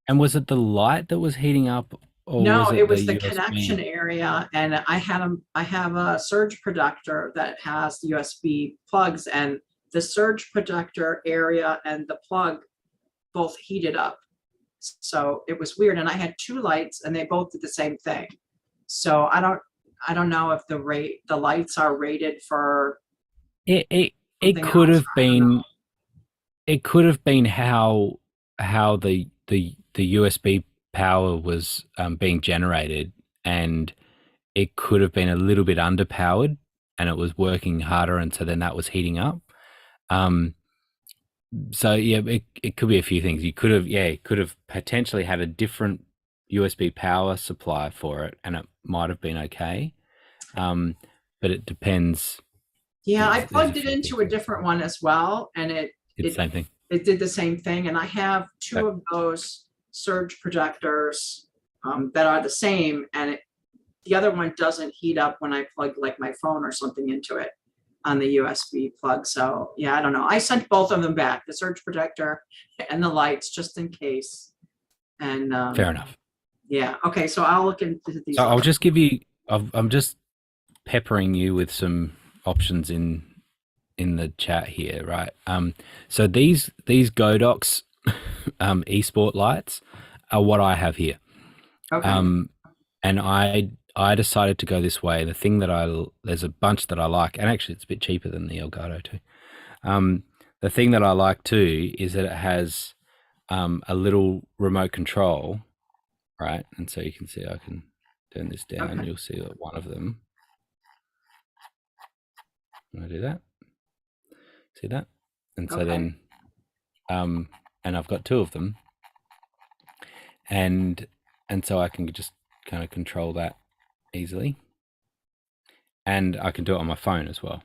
and was it the light that was heating up, or no, it was the USB? connection area, and I have a surge protector that has USB plugs, and the surge protector area and the plug both heated up. So it was weird, and I had two lights and they both did the same thing. So I don't know if the lights are rated for it could have been how the USB power was being generated, and it could have been a little bit underpowered and it was working harder, and so then that was heating up. So yeah, it could be a few things. You could have potentially had a different USB power supply for it, and it might have been okay. But it depends. Yeah, I plugged it into a different one as well, and it did the same thing. It did the same thing, and I have two of those surge projectors that are the same, and the other one doesn't heat up when I plug like my phone or something into it on the USB plug. So yeah, I don't know. I sent both of them back, the surge protector and the lights, just in case. And fair enough. Yeah. Okay. So I'll look into these. So I'll just give you. I'm just peppering you with some options in the chat here, right? So these Godox esport lights are what I have here. Okay. And I decided to go this way. The thing that there's a bunch that I like, and actually it's a bit cheaper than the Elgato too. The thing that I like too is that it has a little remote control, right? And so you can see I can turn this down. Okay. You'll see that one of them. When I do that, see that? And so Okay. then, and I've got two of them, and so I can just kind of control that easily, and I can do it on my phone as well.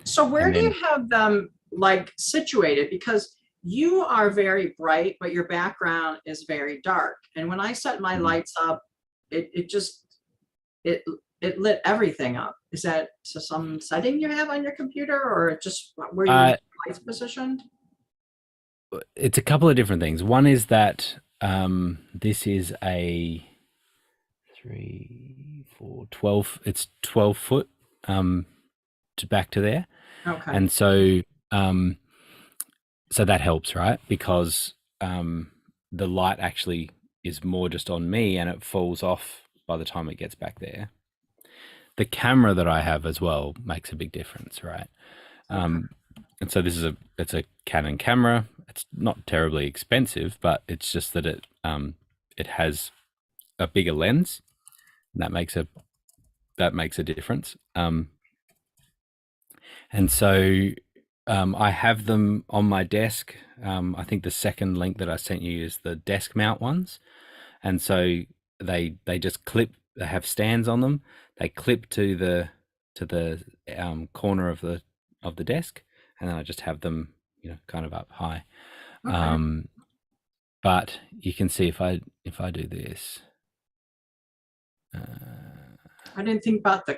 So where and do you then- have them like situated? Because you are very bright, but your background is very dark. And when I set my Mhm. lights up, it just it lit everything up. Is that to some setting you have on your computer, or just where your lights positioned? It's a couple of different things. One is that this is a 12, it's 12 foot to back to there. Okay. And so so that helps, right? Because the light actually is more just on me and it falls off by the time it gets back there. The camera that I have as well makes a big difference, right? And so this is it's a Canon camera. It's not terribly expensive, but it's just that it has a bigger lens, and that makes a difference. And so I have them on my desk. I think the second link that I sent you is the desk mount ones, and so they just clip. They have stands on them. They clip to the corner of the desk, and then I just have them, kind of up high. Okay. But you can see if I do this. I didn't think about the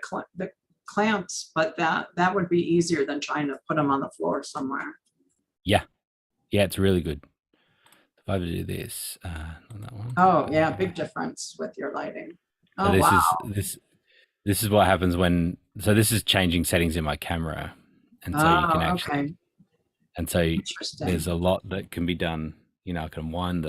clamps, but that would be easier than trying to put them on the floor somewhere. Yeah, it's really good. If I do this, on that one. Oh yeah, big difference with your lighting. So Oh wow. This is what happens when. So this is changing settings in my camera, and so you can actually. Okay. And so Interesting. there's a lot that can be done. I could wind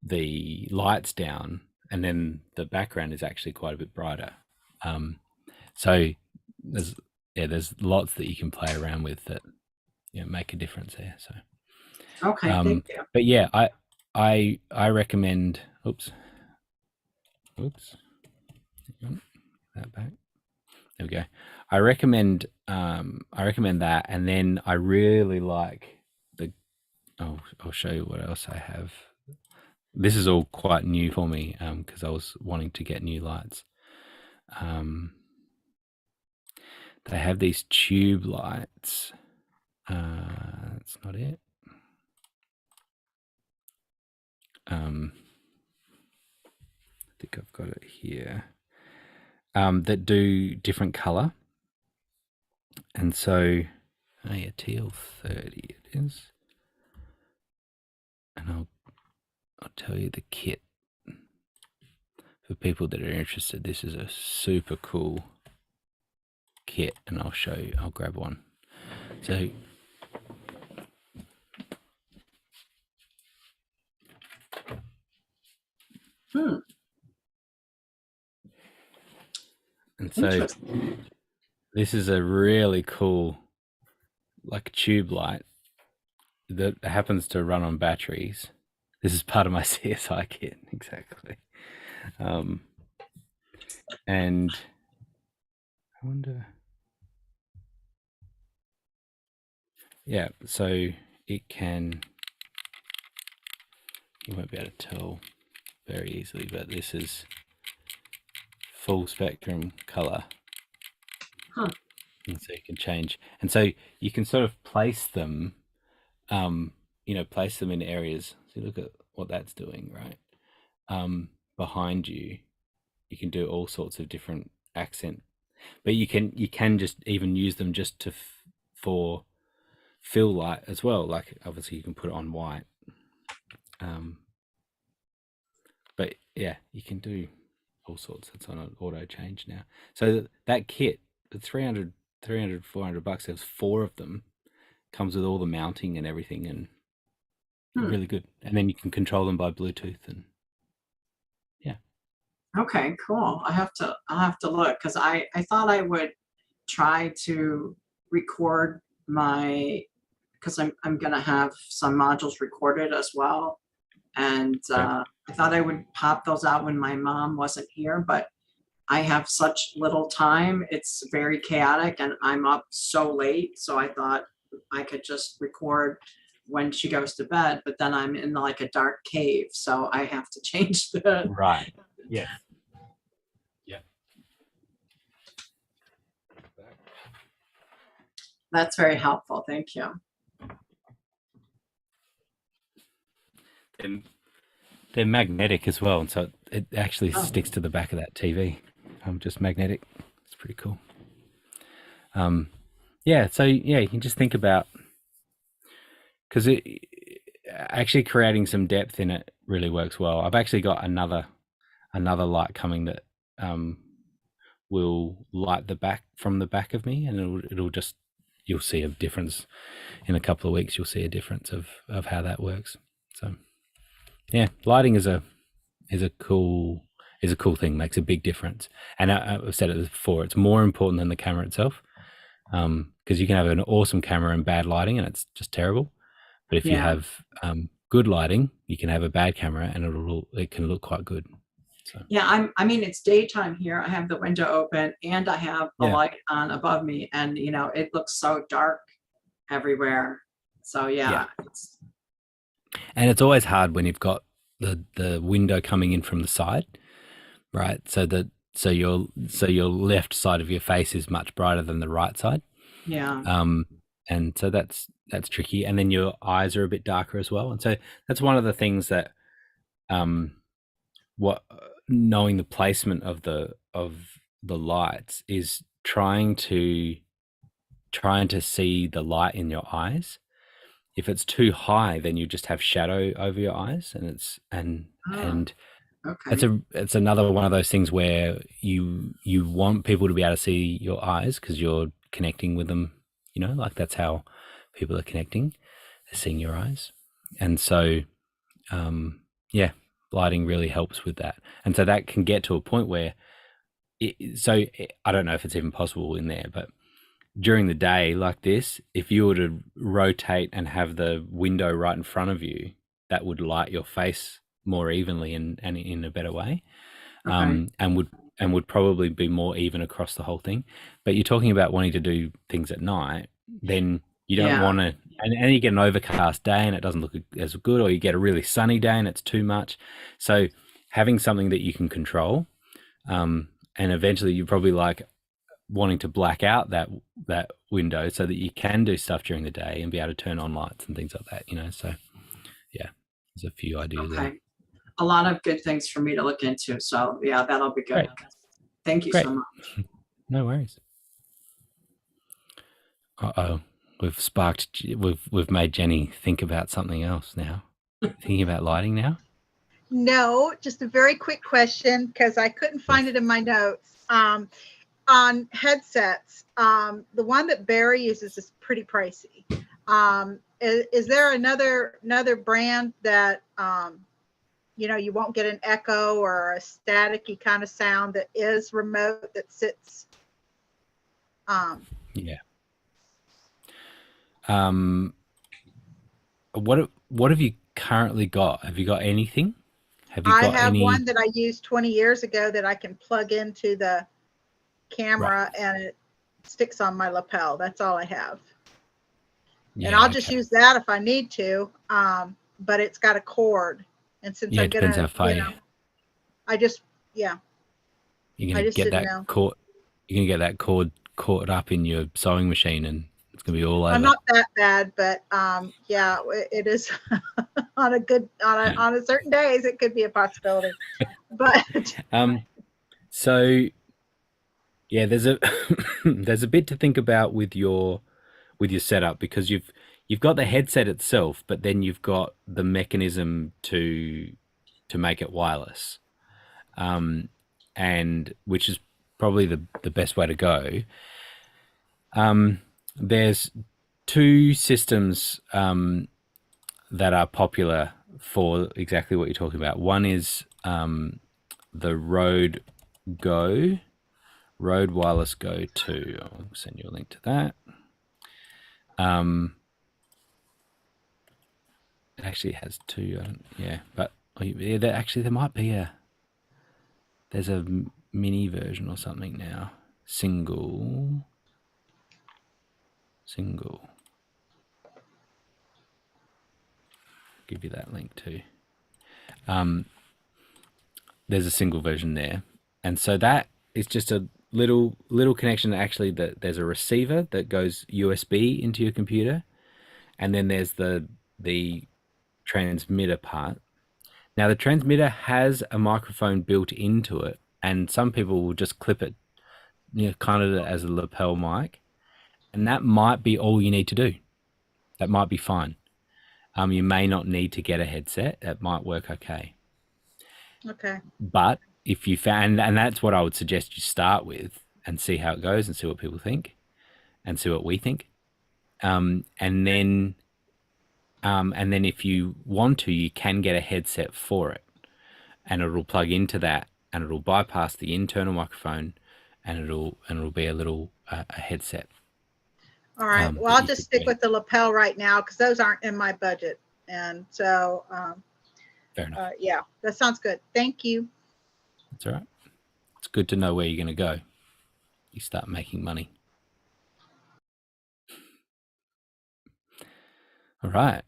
the lights down, and then the background is actually quite a bit brighter. So there's lots that you can play around with that make a difference there. So Okay, thank you. but yeah, I recommend. Oops. Hang on, that back. There we go. I recommend that, and then I really like I'll show you what else I have. This is all quite new for me because I was wanting to get new lights. They have these tube lights. That's not it. I think I've got it here. That do different color. And so, teal 30 it is. And I'll tell you the kit. For people that are interested, this is a super cool kit, and I'll show you. I'll grab one. So and so this is a really cool, like, tube light that happens to run on batteries. This is part of my CSI kit, exactly. And I wonder. Yeah, so it can. You won't be able to tell very easily, but this is full spectrum color. And so you can change, and so you can sort of place them, place them in areas. So look at what that's doing, right? Behind you, you can do all sorts of different accent, but you can just even use them just for fill light as well. Like obviously you can put it on white, but yeah, you can do all sorts. It's on an auto change now. So that kit, the 300, 400 bucks, there's 4 of them, comes with all the mounting and everything, and really good. And then you can control them by Bluetooth, and Okay, cool. I'll have to look, because I thought I would try to record my, because I'm gonna have some modules recorded as well. And I thought I would pop those out when my mom wasn't here, but I have such little time. It's very chaotic and I'm up so late. So I thought I could just record when she goes to bed, but then I'm in like a dark cave. So I have to change the. Right. Yeah. Yeah. That's very helpful. Thank you. And they're magnetic as well, and so it actually Oh. sticks to the back of that TV. Just magnetic. It's pretty cool. Yeah. So yeah, you can just think about, because it actually creating some depth in it really works well. I've actually got another light coming that will light the back from the back of me, and it'll just, you'll see a difference in a couple of weeks. You'll see a difference of how that works. So yeah, lighting is a cool thing, makes a big difference. And I've said it before, it's more important than the camera itself, because you can have an awesome camera and bad lighting and it's just terrible. But if you have good lighting, you can have a bad camera and it can look quite good. So. Yeah, I mean, it's daytime here. I have the window open and I have a light on above me, and you know, it looks so dark everywhere. So and it's always hard when you've got the window coming in from the side, right? So your left side of your face is much brighter than the right side. Yeah. And so that's tricky. And then your eyes are a bit darker as well. And so that's one of the things that knowing the placement of the lights is trying to see the light in your eyes. If it's too high, then you just have shadow over your eyes, and it's another one of those things where you want people to be able to see your eyes because you're connecting with them, you know, like that's how people are connecting, they're seeing your eyes. And so lighting really helps with that. And so that can get to a point where I don't know if it's even possible in there, but during the day like this, if you were to rotate and have the window right in front of you, that would light your face more evenly and in a better way, and would probably be more even across the whole thing. But you're talking about wanting to do things at night, then you don't want to, and you get an overcast day and it doesn't look as good, or you get a really sunny day and it's too much. So having something that you can control, and eventually you probably like wanting to black out that window so that you can do stuff during the day and be able to turn on lights and things like that, you know. So yeah, there's a few ideas there. A lot of good things for me to look into. So yeah, that'll be good. Great. Thank you so much. No worries. We've made Jenny think about something else now. Thinking about lighting now? No, just a very quick question because I couldn't find it in my notes. On headsets, the one that Barry uses is pretty pricey. Is there another brand that you know, you won't get an echo or a staticky kind of sound that is remote, that sits? What have you currently got? Have you got anything? I have one that I used 20 years ago that I can plug into the camera and it sticks on my lapel. That's all I have. And I'll just use that if I need to. But it's got a cord. And since I'm gonna, I just, you're gonna get that cord. You're gonna get that cord caught up in your sewing machine, and it's gonna be all over. I'm not that bad, but it is on a certain days it could be a possibility. But so yeah, there's a bit to think about with your setup, because you've got the headset itself, but then you've got the mechanism to make it wireless, and which is probably the best way to go. There's two systems that are popular for exactly what you're talking about. One is the Rode Wireless Go 2. I'll send you a link to that. It actually has two. But there might be there's a mini version or something now. Single. Give you that link too. There's a single version there, and so that is just a little connection. Actually, that there's a receiver that goes USB into your computer, and then there's the transmitter part. Now the transmitter has a microphone built into it, and some people will just clip it, kind of as a lapel mic, and that might be all you need to do. That might be fine. You may not need to get a headset. That might work okay. Okay. But if you found, and that's what I would suggest you start with and see how it goes and see what people think and see what we think. And then if you want to, you can get a headset for it, and it'll plug into that, and it'll bypass the internal microphone, and it'll be a little a headset. All right. Well, I'll just stick with the lapel right now because those aren't in my budget. And so, fair enough. Yeah, that sounds good. Thank you. That's all right. It's good to know where you're going to go. You start making money. All right.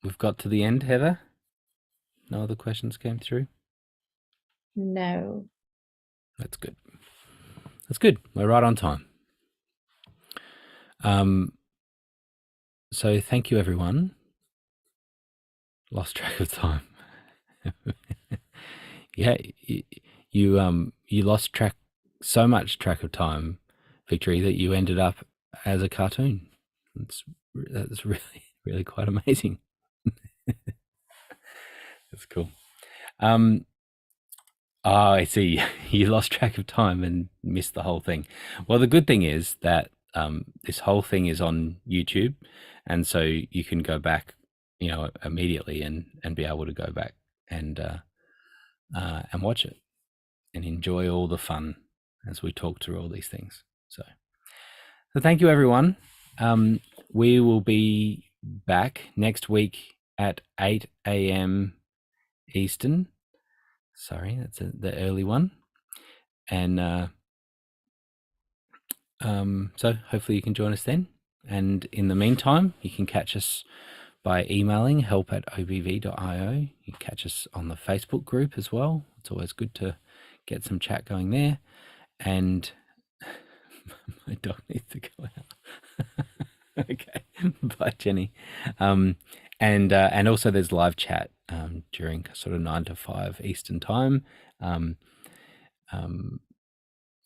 We've got to the end, Heather. No other questions came through? No. That's good. That's good. We're right on time. So thank you, everyone. Lost track of time. Yeah, you lost so much track of time, Victory, that you ended up as a cartoon. That's really quite amazing. That's cool. I see. You lost track of time and missed the whole thing. Well, the good thing is that this whole thing is on YouTube, and so you can go back, immediately and be able to go back and watch it and enjoy all the fun as we talk through all these things. So thank you, everyone. We will be back next week at 8 a.m. Eastern. Sorry, that's the early one. And so hopefully you can join us then. And in the meantime, you can catch us by emailing help@obv.io. You can catch us on the Facebook group as well. It's always good to get some chat going there. And my dog needs to go out. Okay, bye, Jenny. And also there's live chat during sort of 9 to 5 Eastern time,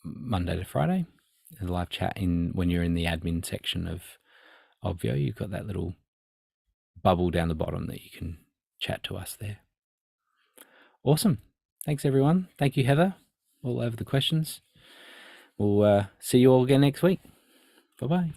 Monday to Friday. There's live chat when you're in the admin section of Obvio. You've got that little bubble down the bottom that you can chat to us there. Awesome. Thanks, everyone. Thank you, Heather, all over the questions. We'll see you all again next week. Bye-bye.